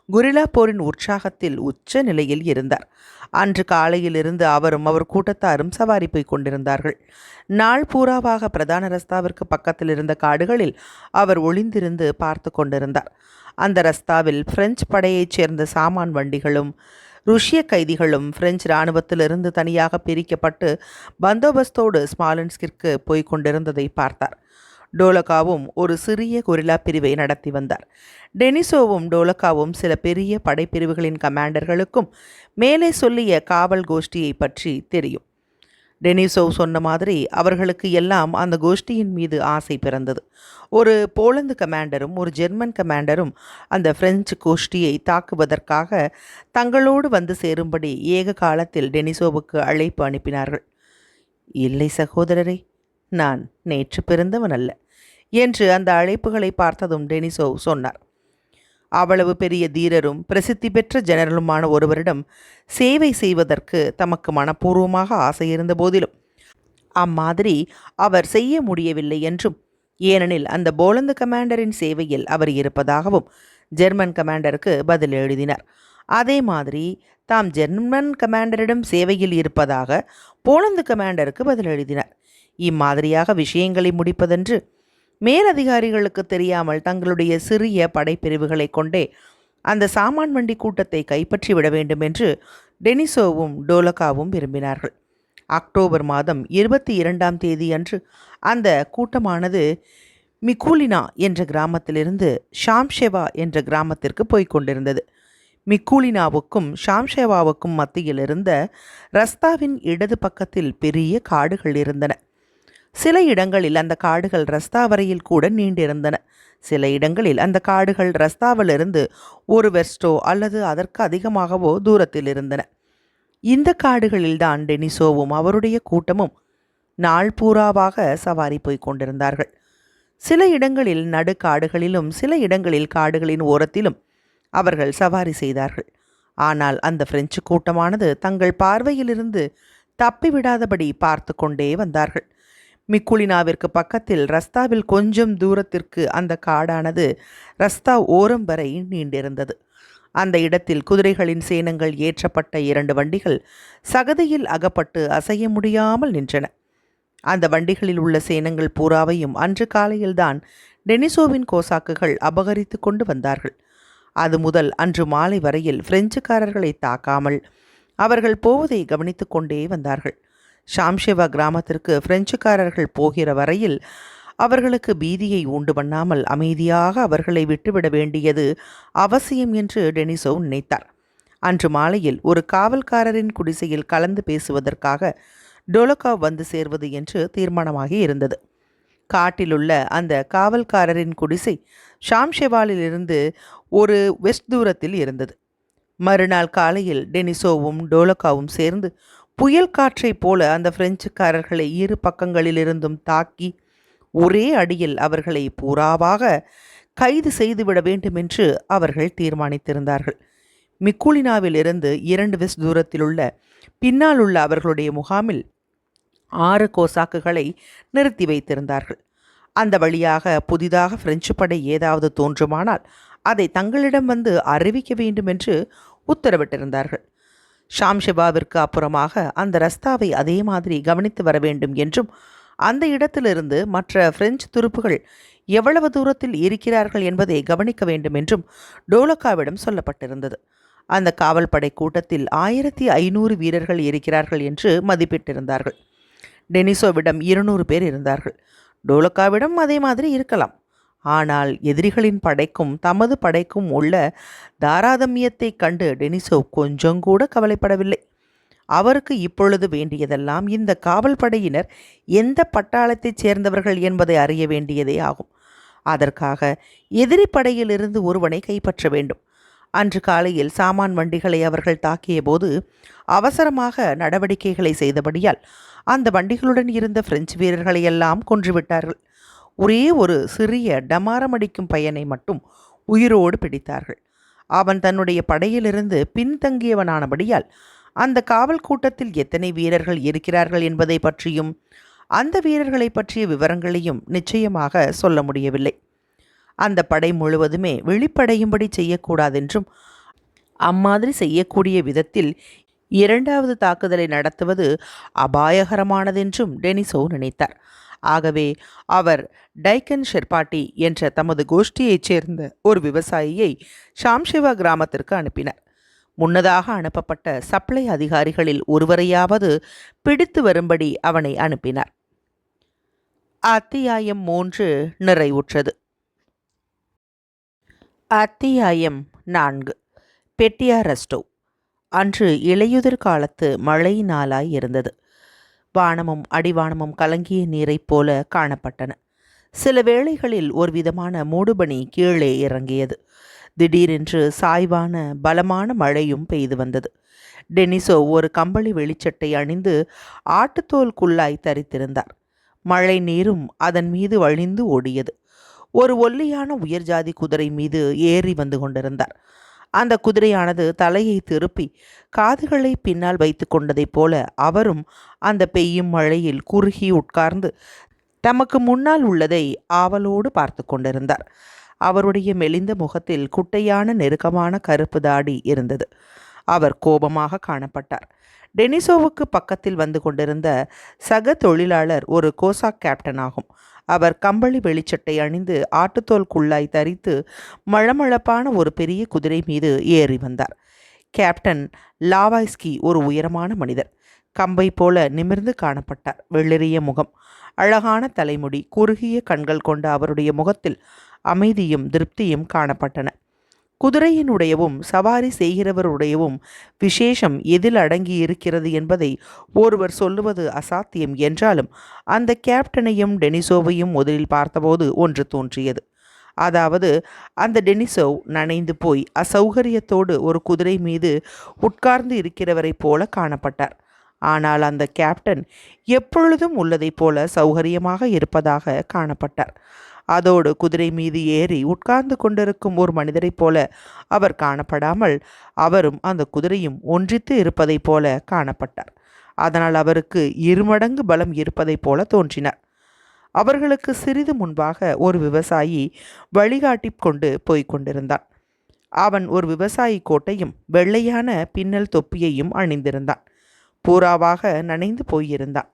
குரில்லா போரின் உற்சாகத்தில் உச்ச நிலையில் இருந்தார். அன்று காலையிலிருந்து அவரும் அவர் கூட்டத்தாரும் சவாரி போய் கொண்டிருந்தார்கள். நாள் பூராவாக பிரதான ரஸ்தாவிற்கு பக்கத்தில் இருந்த காடுகளில் அவர் ஒளிந்திருந்து பார்த்து கொண்டிருந்தார். அந்த ரஸ்தாவில் பிரெஞ்சு படையைச் சேர்ந்த சாமான் வண்டிகளும் ருஷ்ய கைதிகளும் பிரெஞ்சு இராணுவத்திலிருந்து தனியாக பிரிக்கப்பட்டு பந்தோபஸ்தோடு ஸ்மாலன்ஸ்கிற்கு போய்க் கொண்டிருந்ததை பார்த்தார். டோலக்காவும் ஒரு சிறிய கொரில்லா பிரிவை நடத்தி வந்தார். டெனிசோவும் டோலக்காவும் சில பெரிய படைப்பிரிவுகளின் கமாண்டர்களுக்கும் மேலே சொல்லிய காவல் கோஷ்டியை பற்றி தெரியும். டெனிசோவ் சொன்ன மாதிரி அவர்களுக்கு எல்லாம் அந்த கோஷ்டியின் மீது ஆசை பிறந்தது. ஒரு போலந்து கமாண்டரும் ஒரு ஜெர்மன் கமாண்டரும் அந்த பிரெஞ்சு கோஷ்டியை தாக்குவதற்காக தங்களோடு வந்து சேரும்படி ஏக காலத்தில் டெனிசோவுக்கு அழைப்பு அனுப்பினார்கள். இல்லை சகோதரரே, நான் நேற்று பிறந்தவன் அல்ல என்று அந்த அழைப்புகளை பார்த்ததும் டெனிசோவ் சொன்னார். அவ்வளவு பெரிய தீரரும் பிரசித்தி பெற்ற ஜெனரலுமான ஒருவரிடம் சேவை செய்வதற்கு தமக்கு மனப்பூர்வமாக ஆசை இருந்த போதிலும் அம்மாதிரி அவர் செய்ய முடியவில்லை என்றும், ஏனெனில் அந்த போலந்து கமாண்டரின் சேவையில் அவர் இருப்பதாகவும் ஜெர்மன் கமாண்டருக்கு பதில் எழுதினார். அதே மாதிரி தாம் ஜெர்மன் கமாண்டரிடம் சேவையில் இருப்பதாக போலந்து கமாண்டருக்கு பதில் எழுதினார். இம்மாதிரியாக விஷயங்களை முடிப்பதென்று மேலதிகாரிகளுக்கு தெரியாமல் தங்களுடைய சிறிய படைப்பிரிவுகளை கொண்டே அந்த சாமான் வண்டி கூட்டத்தை கைப்பற்றி விட வேண்டும் என்று டெனிசோவும் டோலக்காவும் விரும்பினார்கள். அக்டோபர் மாதம் 22 அன்று அந்த கூட்டமானது மிக்கூலினா என்ற கிராமத்திலிருந்து ஷாம்ஷெவா என்ற கிராமத்திற்கு போய்க் கொண்டிருந்தது. மிக்கூலினாவுக்கும் ஷாம்ஷெவாவுக்கும் மத்தியில் இருந்த ரஸ்தாவின் இடது பக்கத்தில் பெரிய காடுகள் இருந்தன. சில இடங்களில் அந்த காடுகள் ரஸ்தா வரையில் கூட நீண்டிருந்தன. சில இடங்களில் அந்த காடுகள் ரஸ்தாவிலிருந்து ஒரு வெர்ஸ்டோ அல்லது அதற்கு அதிகமாகவோ தூரத்தில் இருந்தன. இந்த காடுகளில்தான் டெனிசோவும் அவருடைய கூட்டமும் நாள் பூராவாக சவாரி போய்க் கொண்டிருந்தார்கள். சில இடங்களில் நடு காடுகளிலும் சில இடங்களில் காடுகளின் ஓரத்திலும் அவர்கள் சவாரி செய்தார்கள். ஆனால் அந்த பிரெஞ்சு கூட்டமானது தங்கள் பார்வையிலிருந்து தப்பிவிடாதபடி பார்த்து கொண்டே வந்தார்கள். மிக்குலினாவிற்கு பக்கத்தில் ரஸ்தாவில் கொஞ்சம் தூரத்திற்கு அந்த காடானது ரஸ்தா ஓரம் வரை நீண்டிருந்தது. அந்த இடத்தில் குதிரைகளின் சேணங்கள் ஏற்றப்பட்ட 2 வண்டிகள் சகதியில் அகப்பட்டு அசைய முடியாமல் நின்றன. அந்த வண்டிகளில் உள்ள சேணங்கள் பூராவையும் அன்று காலையில்தான் டெனிசோவின் கோசாக்குகள் அபகரித்து கொண்டு வந்தார்கள். அது முதல் அன்று மாலை வரையில் பிரெஞ்சுக்காரர்களை தாக்காமல் அவர்கள் போவதை கவனித்து கொண்டே வந்தார்கள். ஷாம்ஷெவா கிராமத்திற்கு பிரெஞ்சுக்காரர்கள் போகிற வரையில் அவர்களுக்கு பீதியை உண்டு பண்ணாமல் அமைதியாக அவர்களை விட்டுவிட வேண்டியது அவசியம் என்று டெனிசோ நினைத்தார். அன்று மாலையில் ஒரு காவல்காரரின் குடிசையில் கலந்து பேசுவதற்காக டோலோகாவ் வந்து சேர்வது என்று தீர்மானமாகி இருந்தது. காட்டிலுள்ள அந்த காவல்காரரின் குடிசை ஷாம்ஷெவாலிலிருந்து ஒரு வெஸ்ட் தூரத்தில் இருந்தது. மறுநாள் காலையில் டெனிசோவும் டோலோகாவும் சேர்ந்து புயல் காற்றைப் போல அந்த பிரெஞ்சுக்காரர்களை இரு பக்கங்களிலிருந்தும் தாக்கி ஒரே அடியில் அவர்களை பூராவாக கைது செய்துவிட வேண்டுமென்று அவர்கள் தீர்மானித்திருந்தார்கள். மிக்குலினாவில் இருந்து 2 வெஸ்ட் தூரத்திலுள்ள பின்னால் உள்ள அவர்களுடைய முகாமில் 6 கோசாக்குகளை நிறுத்தி வைத்திருந்தார்கள். அந்த வழியாக புதிதாக பிரெஞ்சு படை ஏதாவது தோன்றுமானால் அதை தங்களிடம் வந்து அறிவிக்க வேண்டுமென்று உத்தரவிட்டிருந்தார்கள். ஷாம்ஷெவாவிற்கு அப்புறமாக அந்த ரஸ்தாவை அதே மாதிரி கவனித்து வர வேண்டும் என்றும் அந்த இடத்திலிருந்து மற்ற பிரெஞ்சு துருப்புகள் எவ்வளவு தூரத்தில் இருக்கிறார்கள் என்பதை கவனிக்க வேண்டும் என்றும் டோலோகாவிடம் சொல்லப்பட்டிருந்தது. அந்த காவல்படை கூட்டத்தில் 1500 வீரர்கள் இருக்கிறார்கள் என்று மதிப்பிட்டிருந்தார்கள். டெனிசோவிடம் 200 பேர் இருந்தார்கள். டோலோகாவிடம் அதே மாதிரி இருக்கலாம். ஆனால் எதிரிகளின் படைக்கும் தமது படைக்கும் உள்ள தாராதமியத்தைக் கண்டு டெனிசோ கொஞ்சம் கூட கவலைப்படவில்லை. அவருக்கு இப்பொழுது வேண்டியதெல்லாம் இந்த காவல் படையினர் எந்த பட்டாளத்தைச் சேர்ந்தவர்கள் என்பதை அறிய வேண்டியதே ஆகும். அதற்காக எதிரி படையிலிருந்து ஒருவனை கைப்பற்ற வேண்டும். அன்று காலையில் சாமான் வண்டிகளை அவர்கள் தாக்கிய போது அவசரமாக நடவடிக்கைகளை செய்தபடியால் அந்த வண்டிகளுடன் இருந்த பிரெஞ்சு வீரர்களையெல்லாம் கொன்றுவிட்டார்கள். ஒரே ஒரு சிறிய டமாரமடிக்கும் பையனை மட்டும் உயிரோடு பிடித்தார்கள். அவன் தன்னுடைய படையிலிருந்து பின்தங்கியவனானபடியால் அந்த காவல் கூட்டத்தில் எத்தனை வீரர்கள் இருக்கிறார்கள் என்பதை பற்றியும் அந்த வீரர்களை பற்றிய விவரங்களையும் நிச்சயமாக சொல்ல முடியவில்லை. அந்த படை முழுவதுமே வெளிப்படையும்படி செய்யக்கூடாதென்றும் அம்மாதிரி செய்யக்கூடிய விதத்தில் 2வது தாக்குதலை நடத்துவது அபாயகரமானதென்றும் டெனிசோ நினைத்தார். ஆகவே அவர் டைக்கன் ஷெர்பாட்டி என்ற தமது கோஷ்டியைச் சேர்ந்த ஒரு விவசாயியை ஷாம்ஷெவா கிராமத்திற்கு அனுப்பினார். முன்னதாக அனுப்பப்பட்ட சப்ளை அதிகாரிகளில் ஒருவரையாவது பிடித்து வரும்படி அவனை அனுப்பினார். அத்தியாயம் 3 நிறைவுற்றது. அத்தியாயம் 4. பெட்டியா ரஸ்டோவ். அன்று இலையுதிர் காலத்து மழை நாளாய் இருந்தது. வானமும் அடிவானமும் கலங்கிய நீரைப் போல காணப்பட்டன. சில வேளைகளில் ஒரு விதமான மூடுபனி கீழே இறங்கியது. திடீரென்று சாய்வான பலமான மழையும் பெய்து வந்தது. டெனிசோ ஒரு கம்பளி வெளிச்சட்டை அணிந்து ஆட்டுத்தோல் குல்லாய் தரித்திருந்தார். மழை நீரும் அதன் மீது வழிந்து ஓடியது. ஒரு ஒல்லியான உயர்ஜாதி குதிரை மீது ஏறி வந்து கொண்டிருந்தார். அந்த குதிரையானது தலையை திருப்பி காதுகளை பின்னால் வைத்து கொண்டதைப் போல அவரும் அந்த பெய்யும் மழையில் குறுகி உட்கார்ந்து தமக்கு முன்னால் உள்ளதை ஆவலோடு பார்த்து கொண்டிருந்தார். அவருடைய மெலிந்த முகத்தில் குட்டையான நெருக்கமான கருப்பு தாடி இருந்தது. அவர் கோபமாக காணப்பட்டார். டெனிசோவுக்கு பக்கத்தில் வந்து கொண்டிருந்த சக தொழிலாளர் ஒரு கோசாக் கேப்டன் ஆகும். அவர் கம்பளி வெளிச்சட்டை அணிந்து ஆட்டுத்தோல் குள்ளாய் தரித்து மழமழப்பான ஒரு பெரிய குதிரை மீது ஏறி வந்தார். கேப்டன் லாவாய்ஸ்கி ஒரு உயரமான மனிதர். கம்பை போல நிமிர்ந்து காணப்பட்டார். வெள்ளெறிய முகம், அழகான தலைமுடி, குறுகிய கண்கள் கொண்ட அவருடைய முகத்தில் அமைதியும் திருப்தியும் காணப்பட்டன. குதிரையினுடையவும் சவாரி செய்கிறவருடையவும் விசேஷம் எதில் அடங்கி இருக்கிறது என்பதை ஒருவர் சொல்லுவது அசாத்தியம் என்றாலும் அந்த கேப்டனையும் டெனிசோவையும் முதலில் பார்த்தபோது ஒன்று தோன்றியது. அதாவது அந்த டெனிசோ நனைந்து போய் அசௌகரியத்தோடு ஒரு குதிரை மீது உட்கார்ந்து இருக்கிறவரைப் போல காணப்பட்டார். ஆனால் அந்த கேப்டன் எப்பொழுதும் உள்ளதைப் போல சௌகரியமாக இருப்பதாக காணப்பட்டார். அதோடு குதிரை மீது ஏறி உட்கார்ந்து கொண்டிருக்கும் ஒரு மனிதரைப் போல அவர் காணப்படாமல் அவரும் அந்த குதிரையும் ஒன்றித்து இருப்பதைப் போல காணப்பட்டார். அதனால் அவருக்கு 2 மடங்கு பலம் இருப்பதைப் போல தோன்றினார். அவர்களுக்கு சிறிது முன்பாக ஒரு விவசாயி வழிகாட்டி கொண்டு போய்க் கொண்டிருந்தான். அவன் ஒரு விவசாயி கோட்டையும் வெள்ளையான பின்னல் தொப்பியையும் அணிந்திருந்தான். பூராவாக நனைந்து போயிருந்தான்.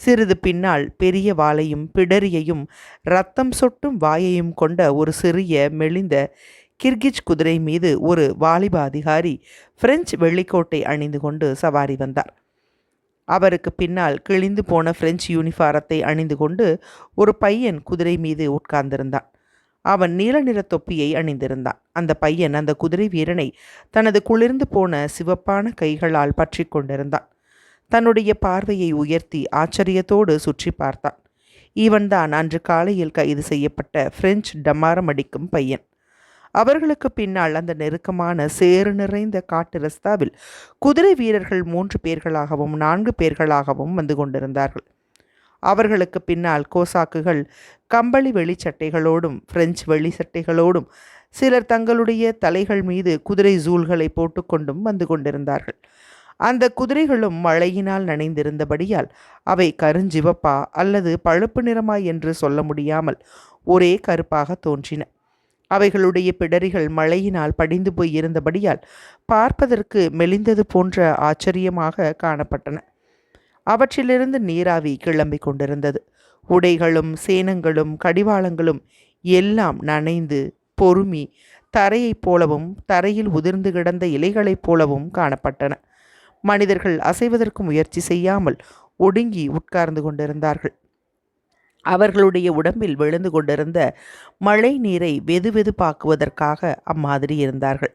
சிறிது பின்னால் பெரிய வாளையும் பிடரியையும் இரத்தம் சொட்டும் வாயையும் கொண்ட ஒரு சிறிய மெலிந்த கிர்கிச் குதிரை மீது ஒரு வாலிப அதிகாரி பிரெஞ்சு வெள்ளிக்கோட்டை அணிந்து கொண்டு சவாரி வந்தார். அவருக்கு பின்னால் கிழிந்து போன பிரெஞ்சு யூனிஃபாரத்தை அணிந்து கொண்டு ஒரு பையன் குதிரை மீது உட்கார்ந்திருந்தான். அவன் நீல நிற தொப்பியை அணிந்திருந்தான். அந்த பையன் அந்த குதிரை வீரனை தனது குளிர்ந்து போன சிவப்பான கைகளால் பற்றி கொண்டிருந்தான். தன்னுடைய பார்வையை உயர்த்தி ஆச்சரியத்தோடு சுற்றி பார்த்தான். இவன்தான் அன்று காலையில் கைது செய்யப்பட்ட பிரெஞ்சு டமாரம் அடிக்கும் பையன். அவர்களுக்கு பின்னால் அந்த நெருக்கமான சேறு நிறைந்த காட்டு ரஸ்தாவில் குதிரை வீரர்கள் 3 பேர்களாகவும் 4 பேர்களாகவும் வந்து கொண்டிருந்தார்கள். அவர்களுக்கு பின்னால் கோசாக்குகள் கம்பளி வெளிச்சட்டைகளோடும் பிரெஞ்சு வெளிச்சட்டைகளோடும், சிலர் தங்களுடைய தலைகள் மீது குதிரை ஜூல்களை போட்டுக்கொண்டும் வந்து கொண்டிருந்தார்கள். அந்த குதிரைகளும் மழையினால் நனைந்திருந்தபடியால் அவை கருஞ்சிவப்பா அல்லது பழுப்பு நிறமா என்று சொல்ல முடியாமல் ஒரே கருப்பாக தோன்றின. அவைகளுடைய பிடரிகள் மழையினால் படிந்து போய் இருந்தபடியால் பார்ப்பதற்கு மெலிந்தது போன்ற ஆச்சரியமாக காணப்பட்டன. அவற்றிலிருந்து நீராவி கிளம்பி கொண்டிருந்தது. உடைகளும் சேனங்களும் கடிவாளங்களும் எல்லாம் நனைந்து பொறுமி தரையைப் போலவும் தரையில் உதிர்ந்து கிடந்த இலைகளைப் போலவும் காணப்பட்டன. மனிதர்கள் அசைவதற்கு முயற்சி செய்யாமல் ஒடுங்கி உட்கார்ந்து கொண்டிருந்தார்கள். அவர்களுடைய உடம்பில் விழுந்து கொண்டிருந்த மழை நீரை வெதுவெதுப்பாக்குவதற்காக அம்மாதிரி இருந்தார்கள்.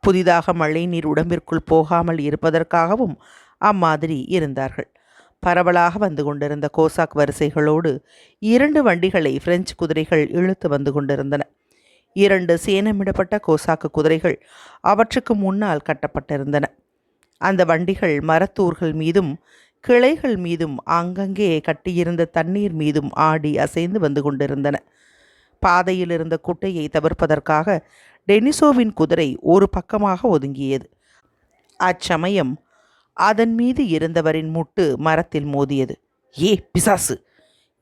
புதிதாக மழை நீர் உடம்பிற்குள் போகாமல் இருப்பதற்காகவும் அம்மாதிரி இருந்தார்கள். பரவலாக வந்து கொண்டிருந்த கோசாக் வரிசைகளோடு 2 வண்டிகளை பிரெஞ்சு குதிரைகள் இழுத்து வந்து கொண்டிருந்தன. 2 சேனமிடப்பட்ட கோசாக்கு குதிரைகள் அவற்றுக்கு முன்னால் கட்டப்பட்டிருந்தன. அந்த வண்டிகள் மரத்தூர்கள் மீதும் கிளைகள் மீதும் அங்கங்கே கட்டியிருந்த தண்ணீர் மீதும் ஆடி அசைந்து வந்து கொண்டிருந்தன. பாதையில் இருந்த குட்டையை தவிர்ப்பதற்காக டெனிசோவின் குதிரை ஒரு பக்கமாக ஒதுங்கியது. அச்சமயம் அதன் மீது இருந்தவரின் முட்டு மரத்தில் மோதியது. ஏ பிசாசு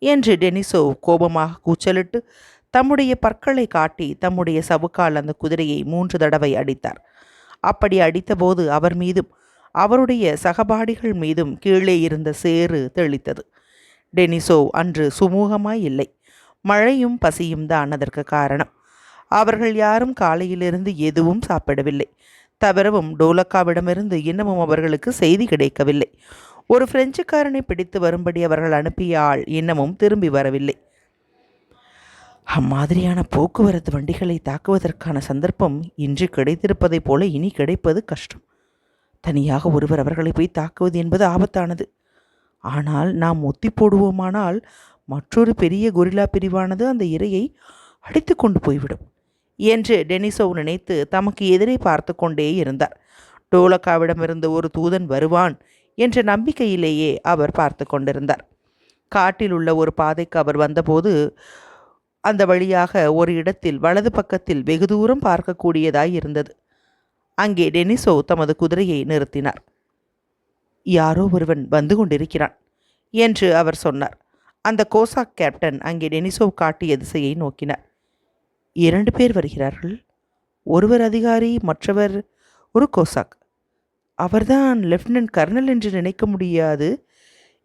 என்று டெனிசோ கோபமாக கூச்சலிட்டு தம்முடைய பற்களை காட்டி தம்முடைய சவுக்கால் அந்த குதிரையை 3 தடவை அடித்தார். அப்படி அடித்தபோது அவர் மீதும் அவருடைய சகபாடிகள் மீதும் கீழே இருந்த சேறு தெளித்தது. டெனிசோ அன்று சுமூகமாய் இல்லை. மழையும் பசியும் தான் அதற்கு காரணம். அவர்கள் யாரும் காலையிலிருந்து எதுவும் சாப்பிடவில்லை. தவிரவும் டோலக்காவிடமிருந்து இன்னமும் அவர்களுக்கு செய்தி கிடைக்கவில்லை. ஒரு பிரெஞ்சுக்காரனை பிடித்து வரும்படி அவர்கள் அனுப்பிய ஆள் இன்னமும் திரும்பி வரவில்லை. அம்மாதிரியான போக்குவரத்து வண்டிகளை தாக்குவதற்கான சந்தர்ப்பம் இன்று கிடைத்திருப்பதைப் போல இனி கிடைப்பது கஷ்டம். தனியாக ஒருவர் அவர்களை போய் தாக்குவது என்பது ஆபத்தானது. ஆனால் நாம் ஒத்தி போடுவோமானால் மற்றொரு பெரிய கொரில்லா பிரிவானது அந்த இரையை அடித்து கொண்டு போய்விடும் என்று டெனிசோ நினைத்து தமக்கு எதிரே பார்த்து கொண்டே இருந்தார். டோலக்காவிடமிருந்து ஒரு தூதன் வருவான் என்ற நம்பிக்கையிலேயே அவர் பார்த்து கொண்டிருந்தார். காட்டில் உள்ள ஒரு பாதைக்கு அவர் வந்தபோது அந்த வழியாக ஒரு இடத்தில் வலது பக்கத்தில் வெகு தூரம் பார்க்கக்கூடியதாய் இருந்தது. அங்கே டெனிசோ தமது குதிரையை நிறுத்தினார். யாரோ ஒருவன் வந்து கொண்டிருக்கிறான் என்று அவர் சொன்னார். அந்த கோசாக் கேப்டன் அங்கே டெனிசோ காட்டிய திசையை நோக்கினார். 2 பேர் வருகிறார்கள். ஒருவர் அதிகாரி, மற்றவர் ஒரு கோசாக். அவர்தான் லெப்டினன்ட் கர்னல் என்று நினைக்க முடியாது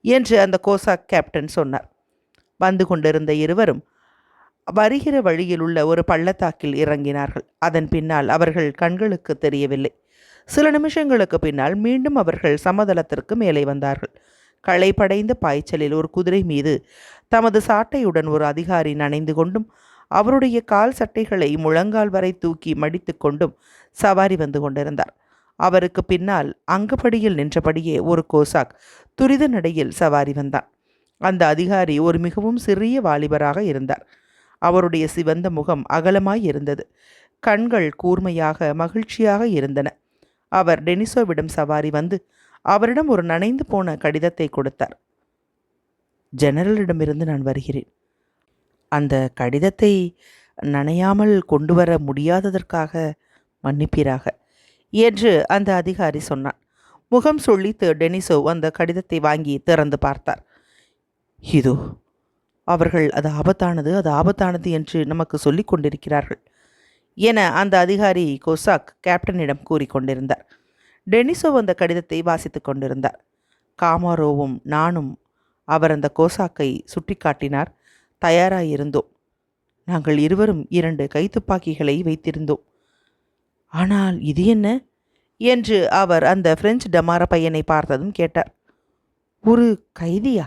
என்று அந்த கோசாக் கேப்டன் சொன்னார். வந்து கொண்டிருந்த இருவரும் வருகிற வழியில் உள்ள ஒரு பள்ளத்தாக்கில் இறங்கினார்கள். அதன் பின்னால் அவர்கள் கண்களுக்கு தெரியவில்லை. சில நிமிஷங்களுக்கு பின்னால் மீண்டும் அவர்கள் சமதளத்திற்கு மேலே வந்தார்கள். களைப்படைந்த பாய்ச்சலில் ஒரு குதிரை மீது தமது சாட்டையுடன் ஒரு அதிகாரி நனைந்து கொண்டும் அவருடைய கால் சட்டைகளை முழங்கால் வரை தூக்கி மடித்து கொண்டும் சவாரி வந்து கொண்டிருந்தார். அவருக்கு பின்னால் அங்குபடியில் நின்றபடியே ஒரு கோசாக் துரித நடையில் சவாரி வந்தான். அந்த அதிகாரி ஒரு மிகவும் சிறிய வாலிபராக இருந்தார். அவருடைய சிவந்த முகம் அகலமாய் இருந்தது. கண்கள் கூர்மையாக மகிழ்ச்சியாக இருந்தன. அவர் டெனிசோவிடம் சவாரி வந்து அவரிடம் ஒரு நனைந்து போன கடிதத்தை கொடுத்தார். ஜெனரலிடமிருந்து நான் வருகிறேன். அந்த கடிதத்தை நனையாமல் கொண்டு வர முடியாததற்காக மன்னிப்பீராக என்று அந்த அதிகாரி சொன்னான். முகம் சொல்லித்து டெனிசோ அந்த கடிதத்தை வாங்கி திறந்து பார்த்தார். இதோ அவர்கள் அது ஆபத்தானது, அது ஆபத்தானது என்று நமக்கு சொல்லிக் கொண்டிருக்கிறார்கள் என அந்த அதிகாரி கோசாக் கேப்டனிடம் கூறிக்கொண்டிருந்தார். டெனிசோ அந்த கடிதத்தை வாசித்துக் கொண்டிருந்தார். காமாரோவும் நானும் அவர் அந்த கோசாக்கை சுட்டிக்காட்டினார். தயாராயிருந்தோம். நாங்கள் இருவரும் 2 கைத்துப்பாக்கிகளை வைத்திருந்தோம். ஆனால் இது என்ன என்று அவர் அந்த பிரெஞ்சு டமார பையனை பார்த்ததும் கேட்டார். ஒரு கைதியா?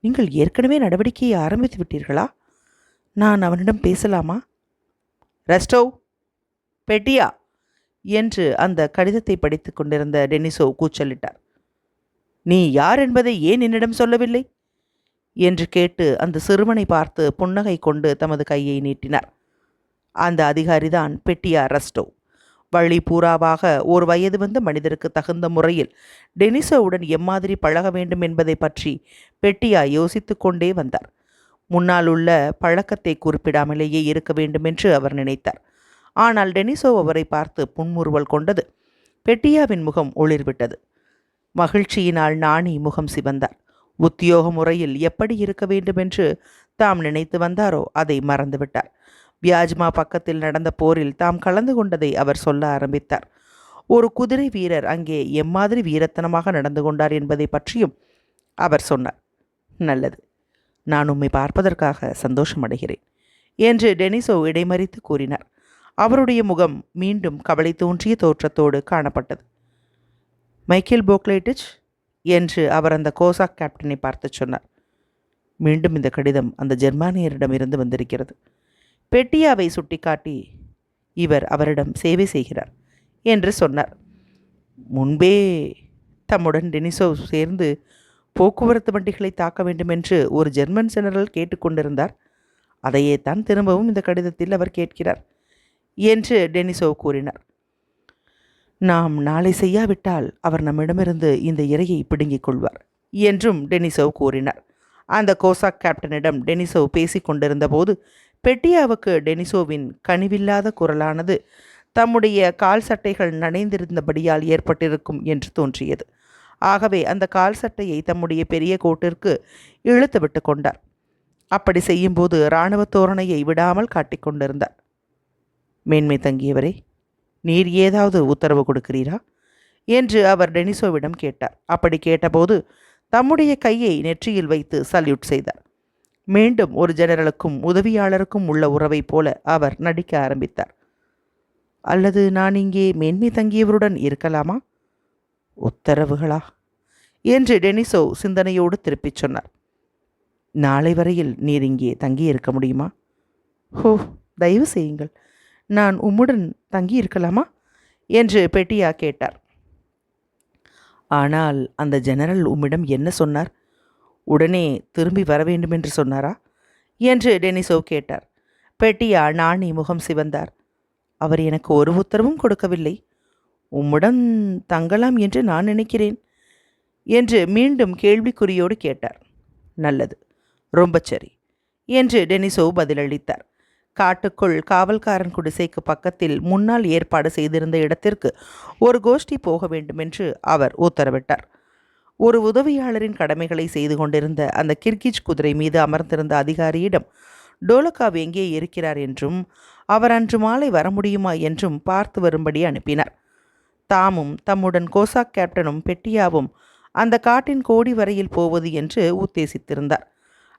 நீங்கள் ஏற்கனவே நடவடிக்கையை ஆரம்பித்து விட்டீர்களா? நான் அவனிடம் பேசலாமா? ரெஸ்டோவ், பெட்டியா என்று அந்த கடிதத்தை படித்து கொண்டிருந்த டெனிசோ கூச்சலிட்டார். நீ யார் என்பதை ஏன் என்னிடம் சொல்லவில்லை என்று கேட்டு அந்த சிறுவனை பார்த்து புன்னகை கொண்டு தமது கையை நீட்டினார். அந்த அதிகாரிதான் பெட்டியா ரெஸ்டோவ். வழி பூராவாக ஒரு வயது வந்த மனிதருக்கு தகுந்த முறையில் டெனிசோவுடன் எம்மாதிரி பழக வேண்டும் என்பதை பற்றி பெட்டியா யோசித்து கொண்டே வந்தார். முன்னால் உள்ள பழக்கத்தை குறிப்பிடாமலேயே இருக்க வேண்டும் என்று அவர் நினைத்தார். ஆனால் டெனிசோ அவரை பார்த்து புன்முறுவல் கொண்டது. பெட்டியாவின் முகம் ஒளிர்விட்டது. மகிழ்ச்சியினால் நாணி முகம் சிவந்தார். உத்தியோக முறையில் எப்படி இருக்க வேண்டுமென்று தாம் நினைத்து வந்தாரோ அதை மறந்துவிட்டார். வியாஜ்மா பக்கத்தில் நடந்த போரில் தாம் கலந்து கொண்டதை அவர் சொல்ல ஆரம்பித்தார். ஒரு குதிரை வீரர் அங்கே எம்மாதிரி வீரத்தனமாக நடந்து கொண்டார் என்பதை பற்றியும் அவர் சொன்னார். நல்லது, நான் உம்மை பார்ப்பதற்காக சந்தோஷமடைகிறேன் என்று டெனிசோ இடைமறித்து கூறினார். அவருடைய முகம் மீண்டும் கவலை தோன்றிய தோற்றத்தோடு காணப்பட்டது. மைக்கேல் போக்லைட்டிச் என்று அவர் அந்த கோசாக் கேப்டனை பார்த்து சொன்னார். மீண்டும் இந்த கடிதம் அந்த ஜெர்மானியரிடமிருந்து வந்திருக்கிறது. பெட்டியாவை சுட்டிக்காட்டி இவர் அவரிடம் சேவை செய்கிறார் என்று சொன்னார். முன்பே தம்முடன் டெனிசோ சேர்ந்து போக்குவரத்து வண்டிகளை தாக்க வேண்டுமென்று ஒரு ஜெர்மன் ஜெனரல் கேட்டுக்கொண்டிருந்தார். அதையே தான் திரும்பவும் இந்த கடிதத்தில் அவர் கேட்கிறார் என்று டெனிசோ கூறினார். நாம் நாளை செய்யாவிட்டால் அவர் நம்மிடமிருந்து இந்த இரையை பிடுங்கிக் கொள்வார் என்றும் டெனிசோ கூறினார். அந்த கோசாக் கேப்டனிடம் டெனிசோ பேசி கொண்டிருந்த போது பெட்டியாவுக்கு டெனிசோவின் கனிவில்லாத குரலானது தம்முடைய கால் சட்டைகள் நனைந்திருந்தபடியால் ஏற்பட்டிருக்கும் என்று தோன்றியது. ஆகவே அந்த கால் சட்டையை தம்முடைய பெரிய கோட்டிற்கு இழுத்து விட்டு கொண்டார். அப்படி செய்யும்போது இராணுவ தோரணையை விடாமல் காட்டிக்கொண்டிருந்தார். மேன்மை தங்கியவரே, நீர் ஏதாவது உத்தரவு கொடுக்கிறீரா என்று அவர் டெனிசோவிடம் கேட்டார். அப்படி கேட்டபோது தம்முடைய கையை நெற்றியில் வைத்து சல்யூட் செய்தார். மீண்டும் ஒரு ஜெனரலுக்கும் உதவியாளருக்கும் உள்ள உறவை போல அவர் நடிக்க ஆரம்பித்தார். அல்லது நான் இங்கே மேன்மை தங்கியவருடன் இருக்கலாமா? உத்தரவுகளா என்று டெனிசோ சிந்தனையோடு திருப்பிச் சொன்னார். நாளை வரையில் நீர் இங்கே தங்கியிருக்க முடியுமா? ஹோ, தயவு செய்யுங்கள், நான் உம்முடன் தங்கியிருக்கலாமா என்று பெட்டியா கேட்டார். ஆனால் அந்த ஜெனரல் உம்மிடம் என்ன சொன்னார்? உடனே திரும்பி வர வேண்டும் என்று சொன்னாரா என்று டெனிசோ கேட்டார். பெட்டியா நாணி முகம் சிவந்தார். அவர் எனக்கு ஒரு உத்தரவும் கொடுக்கவில்லை. உம்முடன் தங்கலாம் என்று நான் நினைக்கிறேன் என்று மீண்டும் கேள்விக்குறியோடு கேட்டார். நல்லது, ரொம்ப சரி என்று டெனிசோ பதிலளித்தார். காட்டுக்குள் காவல்காரன் குடிசைக்கு பக்கத்தில் முன்னால் ஏற்பாடு செய்திருந்த இடத்திற்கு ஒரு கோஷ்டி போக வேண்டுமென்று அவர் உத்தரவிட்டார். ஒரு உதவியாளரின் கடமைகளை செய்து கொண்டிருந்த அந்த கிர்கிச் குதிரை மீது அமர்ந்திருந்த அதிகாரியிடம் டோலக்காவ் எங்கே இருக்கிறார் என்றும் அவர் அன்று மாலை வர முடியுமா என்றும் பார்த்து வரும்படி அனுப்பினார். தாமும் தம்முடன் கோசாக் கேப்டனும் பெட்டியாவும் அந்த காட்டின் கோடி வரையில் போவது என்று உத்தேசித்திருந்தார்.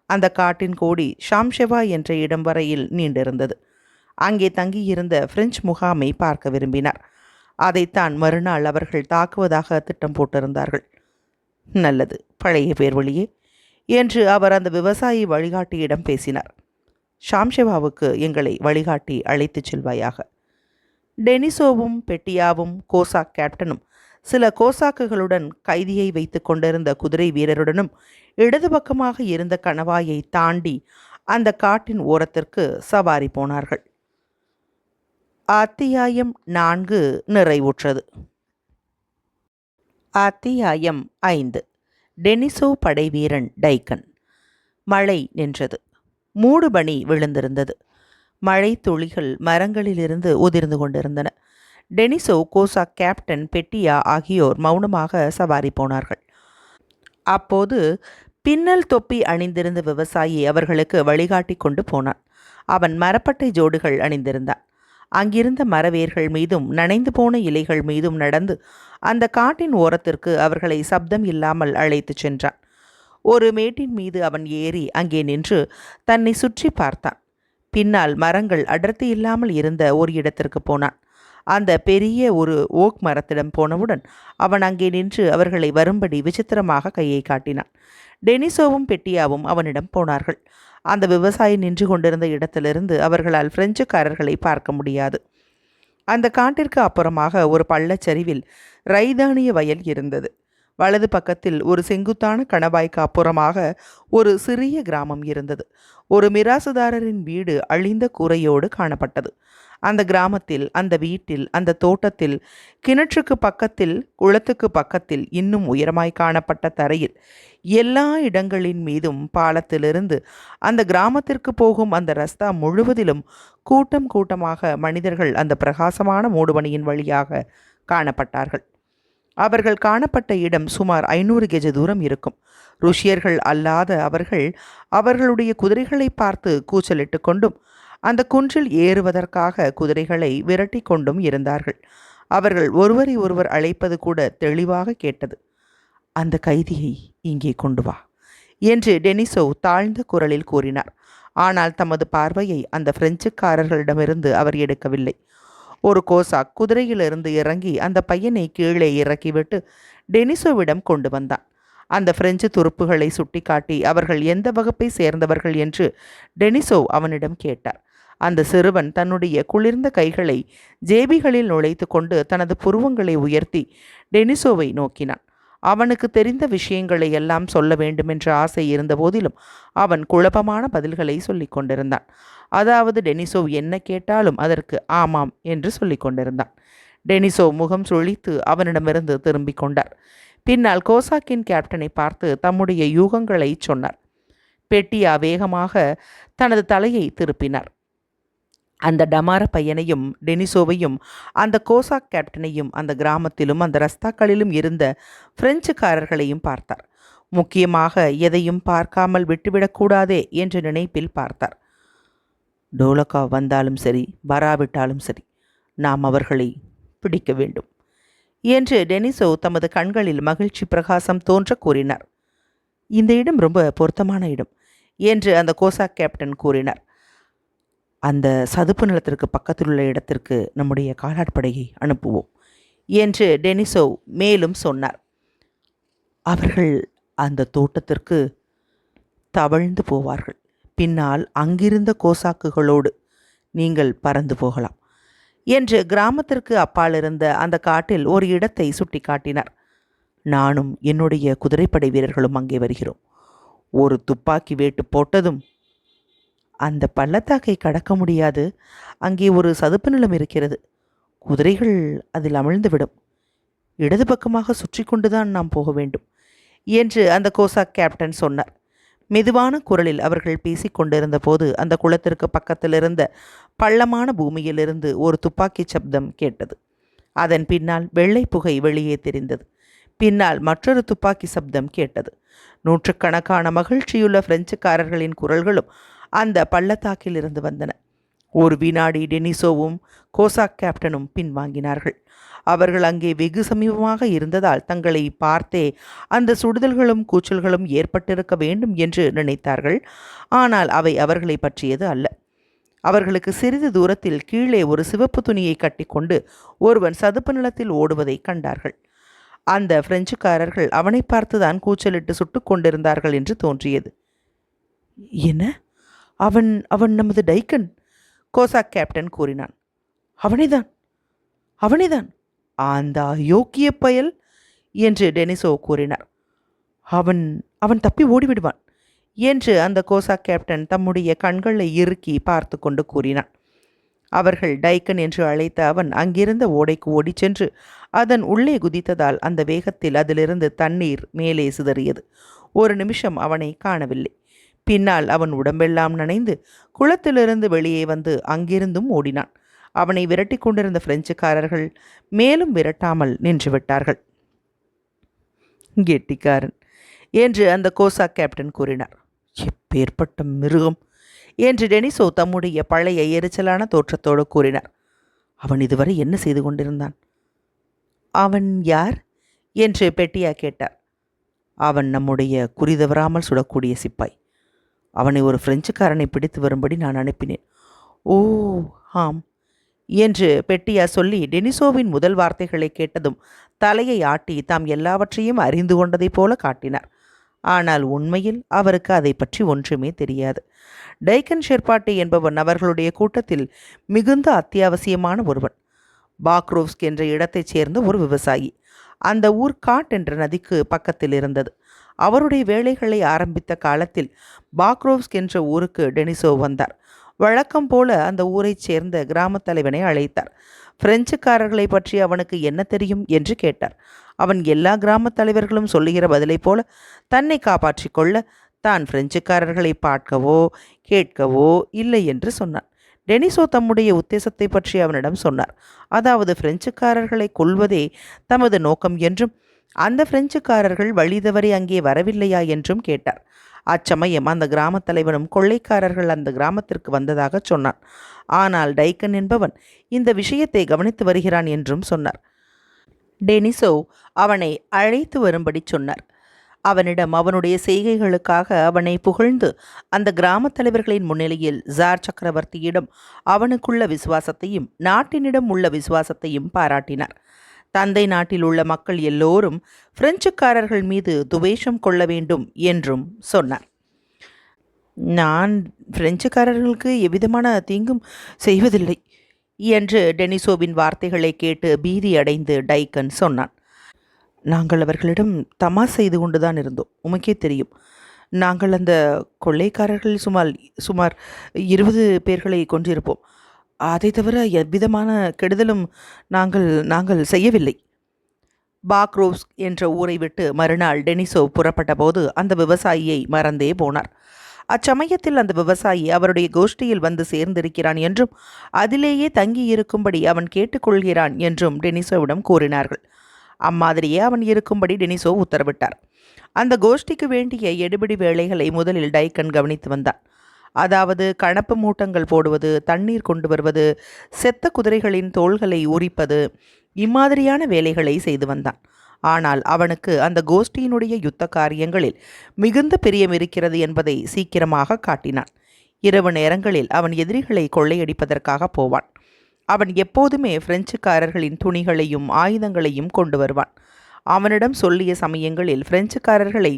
அந்த காட்டின் கோடி ஷாம்ஷெவா என்ற இடம் வரையில் நீண்டிருந்தது. அங்கே தங்கியிருந்த பிரெஞ்சு முகாமை பார்க்க விரும்பினார். அதைத்தான் மறுநாள் அவர்கள் தாக்குவதாக திட்டம் போட்டிருந்தார்கள். நல்லது, பழைய பேர் வழியே என்று அவர் அந்த விவசாயி வழிகாட்டியிடம் பேசினார். ஷாம்ஷெவாவுக்கு எங்களை வழிகாட்டி அழைத்துச் செல்வாயாக. டெனிசோவும் பெட்டியாவும் கோசாக் கேப்டனும் சில கோசாக்குகளுடன் கைதியை வைத்து கொண்டிருந்த குதிரை வீரருடனும் இடது பக்கமாக இருந்த கணவாயை தாண்டி அந்த காட்டின் ஓரத்திற்கு சவாரி போனார்கள். அத்தியாயம் 4 நிறைவுற்றது. அத்தியாயம் 5. டெனிசோ படைவீரன் டைக்கன். மழை நின்றது. மூடுபனி விழுந்திருந்தது. மழை துளிகள் மரங்களிலிருந்து உதிர்ந்து கொண்டிருந்தன. டெனிசோ, கோசாக் கேப்டன் பெட்டியா ஆகியோர் மௌனமாக சவாரி போனார்கள். அப்போது பின்னல் தொப்பி அணிந்திருந்த விவசாயி அவர்களுக்கு வழிகாட்டி கொண்டு போனான். அவன் மரப்பட்டை ஜோடுகள் அணிந்திருந்தான். அங்கிருந்த மரவேர்கள் மீதும் நனைந்து போன இலைகள் மீதும் நடந்து அந்த காட்டின் ஓரத்திற்கு அவர்களை சப்தம் இல்லாமல் அழைத்துச் சென்றான். ஒரு மேட்டின் மீது அவன் ஏறி அங்கே நின்று தன்னை சுற்றி பார்த்தான். பின்னால் மரங்கள் அடர்த்தி இல்லாமல் இருந்த ஒரு இடத்திற்கு போனான். அந்த பெரிய ஒரு ஓக் மரத்திடம் போனவுடன் அவன் அங்கே நின்று அவர்களை வரும்படி விசித்திரமாக கையை காட்டினான். டெனிசோவும் பெட்டியாவும் அவனிடம் போனார்கள். அந்த விவசாயி நின்று கொண்டிருந்த இடத்திலிருந்து அவர்களால் பிரெஞ்சுக்காரர்களை பார்க்க முடியாது. அந்த காட்டிற்கு அப்புறமாக ஒரு பள்ளச்சரிவில் ரைதானிய வயல் இருந்தது. வலது பக்கத்தில் ஒரு செங்குத்தான கணவாய்க்கு அப்புறமாக ஒரு சிறிய கிராமம் இருந்தது. ஒரு மிராசுதாரரின் வீடு அழிந்த கூரையோடு காணப்பட்டது. அந்த கிராமத்தில், அந்த வீட்டில், அந்த தோட்டத்தில், கிணற்றுக்கு பக்கத்தில், குளத்துக்கு பக்கத்தில், இன்னும் உயரமாய் காணப்பட்ட தரையில், எல்லா இடங்களின் மீதும் பாலத்திலிருந்து அந்த கிராமத்திற்கு போகும் அந்த ரஸ்தா முழுவதிலும் கூட்டம் கூட்டமாக மனிதர்கள் அந்த பிரகாசமான மூடுபனியின் வழியாக காணப்பட்டார்கள். அவர்கள் காணப்பட்ட இடம் சுமார் 500 கெஜ தூரம் இருக்கும். ருஷ்யர்கள் அல்லாத அவர்கள் அவர்களுடைய குதிரைகளை பார்த்து கூச்சலிட்டு கொண்டும் அந்த குன்றில் ஏறுவதற்காக குதிரைகளை விரட்டி கொண்டும் இருந்தார்கள். அவர்கள் ஒருவரை ஒருவர் அழைப்பது கூட தெளிவாக கேட்டது. அந்த கைதியை இங்கே கொண்டு வா என்று டெனிசோவ் தாழ்ந்த குரலில் கூறினார். ஆனால் தமது பார்வையை அந்த பிரெஞ்சுக்காரர்களிடமிருந்து அவர் எடுக்கவில்லை. ஒரு கோசாக் குதிரையிலிருந்து இறங்கி அந்த பையனை கீழே இறக்கிவிட்டு டெனிசோவிடம் கொண்டு வந்தான். அந்த பிரெஞ்சு துருப்புகளை சுட்டிக்காட்டி அவர்கள் எந்த வகுப்பை சேர்ந்தவர்கள் என்று டெனிசோவ் அவனிடம் கேட்டார். அந்த சிறுவன் தன்னுடைய குளிர்ந்த கைகளை ஜேபிகளில் நுழைத்து கொண்டு தனது புருவங்களை உயர்த்தி டெனிசோவை நோக்கினான். அவனுக்கு தெரிந்த விஷயங்களை எல்லாம் சொல்ல வேண்டுமென்ற ஆசை இருந்த போதிலும் அவன் குழப்பமான பதில்களை சொல்லிக் கொண்டிருந்தான். அதாவது டெனிசோவ் என்ன கேட்டாலும் அதற்கு ஆமாம் என்று சொல்லிக் கொண்டிருந்தான். டெனிசோவ் முகம் சுழித்து அவனிடமிருந்து திரும்பிக் கொண்டார். பின்னால் கோசாக்கின் கேப்டனை பார்த்து தம்முடைய யூகங்களை சொன்னார். பெட்டியா வேகமாக தனது தலையை திருப்பினார். அந்த டமார பையனையும் டெனிசோவையும் அந்த கோசாக் கேப்டனையும் அந்த கிராமத்திலும் அந்த ரஸ்தாக்களிலும் இருந்த பிரெஞ்சுக்காரர்களையும் பார்த்தார். முக்கியமாக எதையும் பார்க்காமல் விட்டுவிடக்கூடாதே என்ற நினைப்பில் பார்த்தார். டோலகா வந்தாலும் சரி, வராவிட்டாலும் சரி, நாம் அவர்களை பிடிக்க வேண்டும் என்று டெனிசோ தமது கண்களில் மகிழ்ச்சி பிரகாசம் தோன்ற கூறினார். இந்த இடம் ரொம்ப பொருத்தமான இடம் என்று அந்த கோசாக் கேப்டன் கூறினார். அந்த சதுப்பு நிலத்திற்கு பக்கத்தில் உள்ள இடத்திற்கு நம்முடைய காலாட்படையை அனுப்புவோம் என்று டெனிசோவ் மேலும் சொன்னார். அவர்கள் அந்த தோட்டத்திற்கு தவழ்ந்து போவார்கள். பின்னால் அங்கிருந்த கோசாக்குகளோடு நீங்கள் பறந்து போகலாம் என்று கிராமத்திற்கு அப்பால் இருந்த அந்த காட்டில் ஒரு இடத்தை சுட்டி காட்டினார். நானும் என்னுடைய குதிரைப்படை வீரர்களும் அங்கே வருகிறோம். ஒரு துப்பாக்கி வேட்டு போட்டதும் அந்த பள்ளத்தாக்கை கடக்க முடியாது. அங்கே ஒரு சதுப்பு நிலம் இருக்கிறது. குதிரைகள் அதில் அமிழ்ந்துவிடும். இடது பக்கமாக சுற்றி கொண்டுதான் நாம் போக வேண்டும் என்று அந்த கோசாக் கேப்டன் சொன்னார். மெதுவான குரலில் அவர்கள் பேசிக்கொண்டிருந்த போது அந்த குளத்திற்கு பக்கத்தில் இருந்த பள்ளமான பூமியிலிருந்து ஒரு துப்பாக்கி சப்தம் கேட்டது. அதன் பின்னால் வெள்ளை புகை வெளியே தெரிந்தது. பின்னால் மற்றொரு துப்பாக்கி சப்தம் கேட்டது. நூற்றுக்கணக்கான மகிழ்ச்சியுள்ள பிரெஞ்சுக்காரர்களின் குரல்களும் அந்த பள்ளத்தாக்கில் இருந்து வந்தன. ஒரு வினாடி டெனிசோவும் கோசாக் கேப்டனும் பின்வாங்கினார்கள். அவர்கள் அங்கே வெகு சமீபமாக இருந்ததால் தங்களை பார்த்தே அந்த சுடுதல்களும் கூச்சல்களும் ஏற்பட்டிருக்க வேண்டும் என்று நினைத்தார்கள். ஆனால் அவை அவர்களை பற்றியது அல்ல. அவர்களுக்கு சிறிது தூரத்தில் கீழே ஒரு சிவப்பு துணியை கட்டிக்கொண்டு ஒருவன் சதுப்பு நிலத்தில் ஓடுவதை கண்டார்கள். அந்த பிரெஞ்சுக்காரர்கள் அவனை பார்த்துதான் கூச்சலிட்டு சுட்டு கொண்டிருந்தார்கள் என்று தோன்றியது. என்ன, அவன் அவன் நமது டைக்கன், கோசாக் கேப்டன் கூறினான். அவனைதான் அந்த அயோக்கிய பயல் என்று டெனிசோ கூறினார். அவன் அவன் தப்பி ஓடிவிடுவான் என்று அந்த கோசாக் கேப்டன் தம்முடைய கண்களை இறுக்கி பார்த்து கொண்டு கூறினான். அவர்கள் டைக்கன் என்று அழைத்த அவன் அங்கிருந்த ஓடைக்கு ஓடிச் சென்று அதன் உள்ளே குதித்ததால் அந்த வேகத்தில் அதிலிருந்து தண்ணீர் மேலே சிதறியது. ஒரு நிமிஷம் அவனை காணவில்லை. பின்னால் அவன் உடம்பெல்லாம் நனைந்து குளத்திலிருந்து வெளியே வந்து அங்கிருந்தும் ஓடினான். அவனை விரட்டி கொண்டிருந்த பிரெஞ்சுக்காரர்கள் மேலும் விரட்டாமல் நின்றுவிட்டார்கள். கெட்டிக்காரன் என்று அந்த கோசாக் கேப்டன் கூறினார். எப்பேற்பட்ட மிருகம் என்று டெனிசோ தம்முடைய பழைய எரிச்சலான தோற்றத்தோடு கூறினார். அவன் இதுவரை என்ன செய்து கொண்டிருந்தான்? அவன் யார் என்று பெட்டியா கேட்டார். அவன் நம்முடைய குறிதவராமல் சுடக்கூடிய சிப்பாய். அவனை ஒரு பிரெஞ்சுக்காரனை பிடித்து வரும்படி நான் அனுப்பினேன். ஓ ஆம் என்று பெட்டியா சொல்லி டெனிசோவின் முதல் வார்த்தைகளை கேட்டதும் தலையை ஆட்டி தாம் எல்லாவற்றையும் அறிந்து கொண்டதைப் போல காட்டினார். ஆனால் உண்மையில் அவருக்கு அதை பற்றி ஒன்றுமே தெரியாது. டைக்கன் ஷெர்பாட்டி என்பவன் அவர்களுடைய கூட்டத்தில் மிகுந்த அத்தியாவசியமான ஒருவன். பாக்ரோவ்ஸ்க் என்ற இடத்தைச் சேர்ந்த ஒரு விவசாயி. அந்த ஊர் காட் என்ற நதிக்கு பக்கத்தில் இருந்தது. அவருடைய வேலைகளை ஆரம்பித்த காலத்தில் பாக்ரோவ்ஸ்க் என்ற ஊருக்கு டெனிசோ வந்தார். வழக்கம் போல அந்த ஊரைச் சேர்ந்த கிராமத் தலைவனை அழைத்தார். பிரெஞ்சுக்காரர்களை பற்றி அவனுக்கு என்ன தெரியும் என்று கேட்டார். அவன் எல்லா கிராமத் தலைவர்களும் சொல்லுகிற பதிலைப் போல தன்னை காப்பாற்றிக் கொள்ள தான் பிரெஞ்சுக்காரர்களை பார்க்கவோ கேட்கவோ இல்லை என்று சொன்னான். டெனிசோ தம்முடைய உத்தேசத்தை பற்றி அவனிடம் சொன்னார். அதாவது பிரெஞ்சுக்காரர்களை கொல்வதே தமது நோக்கம் என்றும் அந்த பிரெஞ்சுக்காரர்கள் வழிதவறி அங்கே வரவில்லையா என்றும் கேட்டார். அச்சமயம் அந்த கிராமத் தலைவனும் கொள்ளைக்காரர்கள் அந்த கிராமத்திற்கு வந்ததாக சொன்னான். ஆனால் டைக்கன் என்பவன் இந்த விஷயத்தை கவனித்து வருகிறான் என்றும் சொன்னார். டெனிசோ அவனை அழைத்து வரும்படி சொன்னார். அவனிடம் அவனுடைய செய்கைகளுக்காக அவனை புகழ்ந்து அந்த கிராமத் தலைவர்களின் முன்னிலையில் ஜார் சக்கரவர்த்தியிடம் அவனுக்குள்ள விசுவாசத்தையும் நாட்டினிடம் உள்ள விசுவாசத்தையும் பாராட்டினார். தந்தை நாட்டில் உள்ள மக்கள் எல்லோரும் பிரெஞ்சுக்காரர்கள் மீது துவேஷம் கொள்ள வேண்டும் என்றும் சொன்னார். நான் பிரெஞ்சுக்காரர்களுக்கு எவ்விதமான தீங்கும் செய்வதில்லை என்று டெனிசோவின் வார்த்தைகளை கேட்டு பீதி அடைந்து டைக்கன் சொன்னான். நாங்கள் அவர்களிடம் தமாஷ் செய்து கொண்டுதான் இருந்தோம். உமக்கே தெரியும், நாங்கள் அந்த கொள்ளைக்காரர்கள் சுமார் 20 பேர்களை கொண்டிருப்போம். அதை தவிர எவ்விதமான கெடுதலும் நாங்கள் செய்யவில்லை. பாக்ரோவ்ஸ்க் என்ற ஊரை விட்டு மறுநாள் டெனிசோ புறப்பட்ட போது அந்த விவசாயியை மறந்தே போனார். அச்சமயத்தில் அந்த விவசாயி அவருடைய கோஷ்டியில் வந்து சேர்ந்திருக்கிறான் என்றும் அதிலேயே தங்கியிருக்கும்படி அவன் கேட்டுக்கொள்கிறான் என்றும் டெனிசோவிடம் கூறினார்கள். அம்மாதிரியே அவன் இருக்கும்படி டெனிசோ உத்தரவிட்டார். அந்த கோஷ்டிக்கு வேண்டிய எடுபிடி வேலைகளை முதலில் டைக்கன் கவனித்து வந்தான். அதாவது கணப்பு மூட்டங்கள் போடுவது, தண்ணீர் கொண்டு வருவது, செத்த குதிரைகளின் தோள்களை உரிப்பது, இம்மாதிரியான வேலைகளை செய்து வந்தான். ஆனால் அவனுக்கு அந்த கோஷ்டியினுடைய யுத்த காரியங்களில் மிகுந்த பிரியம் இருக்கிறது என்பதை சீக்கிரமாக காட்டினான். இரவு நேரங்களில் அவன் எதிரிகளை கொள்ளையடிப்பதற்காக போவான். அவன் எப்போதுமே பிரெஞ்சுக்காரர்களின் துணிகளையும் ஆயுதங்களையும் கொண்டு வருவான். அவனிடம் சொல்லிய சமயங்களில் பிரெஞ்சுக்காரர்களை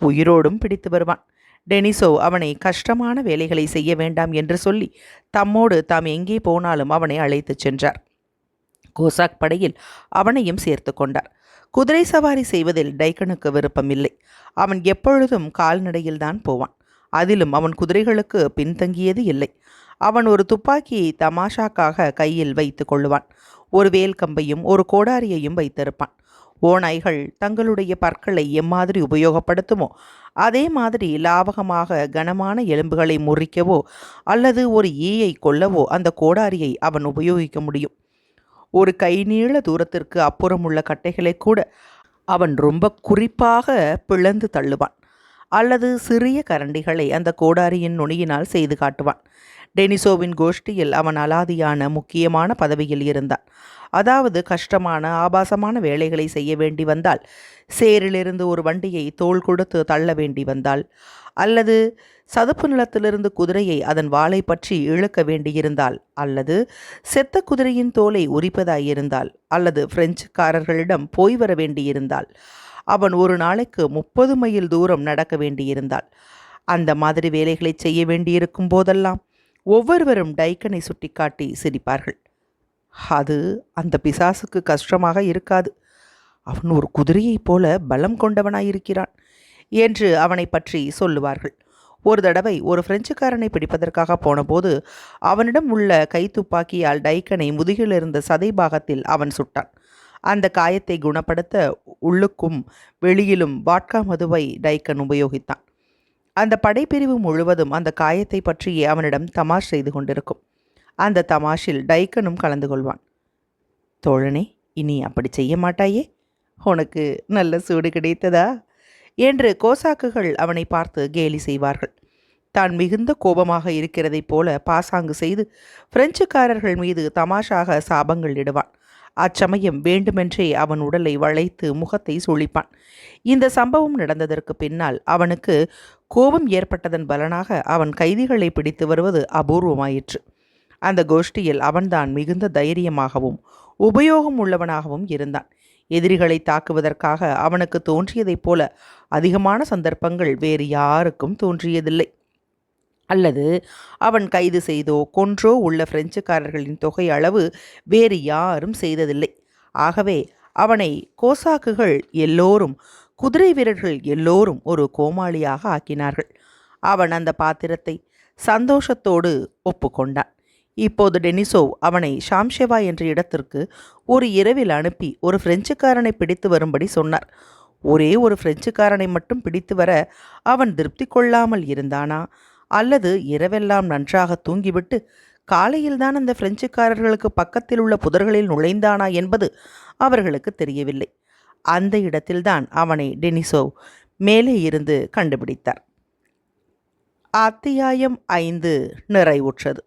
உயிரோடும் பிடித்து வருவான். டெனிசோ அவனை கஷ்டமான வேலைகளை செய்ய வேண்டாம் என்று சொல்லி தம்மோடு தாம் எங்கே போனாலும் அவனை அழைத்துச் சென்றார். கோசாக் படையில் அவனையும் சேர்த்து கொண்டார். குதிரை சவாரி செய்வதில் டைக்கனுக்கு விருப்பமில்லை. அவன் எப்பொழுதும் கால்நடையில்தான் போவான். அதிலும் அவன் குதிரைகளுக்கு பின்தங்கியது இல்லை. அவன் ஒரு துப்பாக்கியை தமாஷாக்காக கையில் வைத்து கொள்ளுவான். ஒரு வேல் கம்பையும் ஒரு கோடாரியையும் வைத்திருப்பான். ஓநாய்கள் தங்களுடைய பற்களை எம்மாதிரி உபயோகப்படுத்துமோ அதே மாதிரி லாவகமாக கனமான எலும்புகளை முறிக்கவோ அல்லது ஒரு ஈயை கொல்லவோ அந்த கோடாரியை அவன் உபயோகிக்க முடியும். ஒரு கை நீள தூரத்திற்கு அப்புறம் உள்ள கட்டைகளை கூட அவன் ரொம்ப குறிப்பாக பிளந்து தள்ளுவான். அல்லது சிறிய கரண்டிகளை அந்த கோடாரியின் நுனியினால் செய்து காட்டுவான். டெனிசோவின் கோஷ்டியில் அவன் அலாதியான முக்கியமான பதவியில் இருந்தான். அதாவது கஷ்டமான ஆபாசமான வேலைகளை செய்ய வேண்டி வந்தால், சேரிலிருந்து ஒரு வண்டியை தோள் கொடுத்து தள்ள வேண்டி வந்தால், அல்லது சதுப்பு நிலத்திலிருந்து குதிரையை அதன் வாளை பற்றி இழுக்க வேண்டியிருந்தால், அல்லது செத்த குதிரையின் தோலை உரிப்பதாயிருந்தால், அல்லது பிரெஞ்சுக்காரர்களிடம் போய் வர வேண்டியிருந்தால், அவன் ஒரு நாளைக்கு 30 மைல் தூரம் நடக்க வேண்டியிருந்தால், அந்த மாதிரி வேலைகளை செய்ய வேண்டியிருக்கும் போதெல்லாம் ஒவ்வொருவரும் டைக்கனை சுட்டிக்காட்டி சிரிப்பார்கள். அது அந்த பிசாசுக்கு கஷ்டமாக இருக்காது. அவன் ஒரு குதிரையைப் போல பலம் கொண்டவனாயிருக்கிறான் என்று அவனை பற்றி சொல்லுவார்கள். ஒரு தடவை ஒரு பிரெஞ்சுக்காரனை பிடிப்பதற்காக போனபோது அவனிடம் உள்ள கைத்துப்பாக்கியால் டைக்கனை முதுகில் இருந்த சதை பாகத்தில் அவன் சுட்டான். அந்த காயத்தை குணப்படுத்த உள்ளுக்கும் வெளியிலும் வாட்கா மதுவை டைக்கன் உபயோகித்தான். அந்த படைப்பிரிவு முழுவதும் அந்த காயத்தை பற்றியே அவனிடம் தமாஷ் செய்து கொண்டிருக்கும். அந்த தமாஷில் டைக்கனும் கலந்து கொள்வான். தோழனே, இனி அப்படி செய்ய மாட்டாயே? உனக்கு நல்ல சூடு கிடைத்ததா என்று கோசாக்குகள் அவனை பார்த்து கேலி செய்வார்கள். தான் மிகுந்த கோபமாக இருக்கிறதைப் போல பாசாங்கு செய்து பிரெஞ்சுக்காரர்கள் மீது தமாஷாக சாபங்கள் இடுவான். அச்சமயம் வேண்டுமென்றே அவன் உடலை வளைத்து முகத்தை சுழிப்பான். இந்த சம்பவம் நடந்ததற்கு பின்னால் அவனுக்கு கோபம் ஏற்பட்டதன் பலனாக அவன் கைதிகளை பிடித்து வருவது அபூர்வமாயிற்று. அந்த கோஷ்டியில் அவன்தான் மிகுந்த தைரியமாகவும் உபயோகம் உள்ளவனாகவும் இருந்தான். எதிரிகளை தாக்குவதற்காக அவனுக்கு தோன்றியதைப் போல அதிகமான சந்தர்ப்பங்கள் வேறு யாருக்கும் தோன்றியதில்லை. அல்லது அவன் கைது செய்தோ கொன்றோ உள்ள பிரெஞ்சுக்காரர்களின் தொகை அளவு வேறு யாரும் செய்ததில்லை. ஆகவே அவனை கோசாக்குகள் எல்லோரும், குதிரை வீரர்கள் எல்லோரும் ஒரு கோமாளியாக ஆக்கினார்கள். அவன் அந்த பாத்திரத்தை சந்தோஷத்தோடு ஒப்புக்கொண்டான். இப்போது டெனிசோவ் அவனை ஷாம்ஷெவா என்ற இடத்திற்கு ஒரு இரவில் அனுப்பி ஒரு பிரெஞ்சுக்காரனை பிடித்து வரும்படி சொன்னார். ஒரே ஒரு பிரெஞ்சுக்காரனை மட்டும் பிடித்து வர அவன் திருப்தி கொள்ளாமல் இருந்தானா, அல்லது இரவெல்லாம் நன்றாக தூங்கிவிட்டு காலையில்தான் அந்த பிரெஞ்சுக்காரர்களுக்கு பக்கத்தில் உள்ள புதர்களில் நுழைந்தானா என்பது அவர்களுக்கு தெரியவில்லை. அந்த இடத்தில்தான் அவனை டெனிசோவ் மேலே இருந்து கண்டுபிடித்தார். அத்தியாயம் 5 நிறைவுற்றது.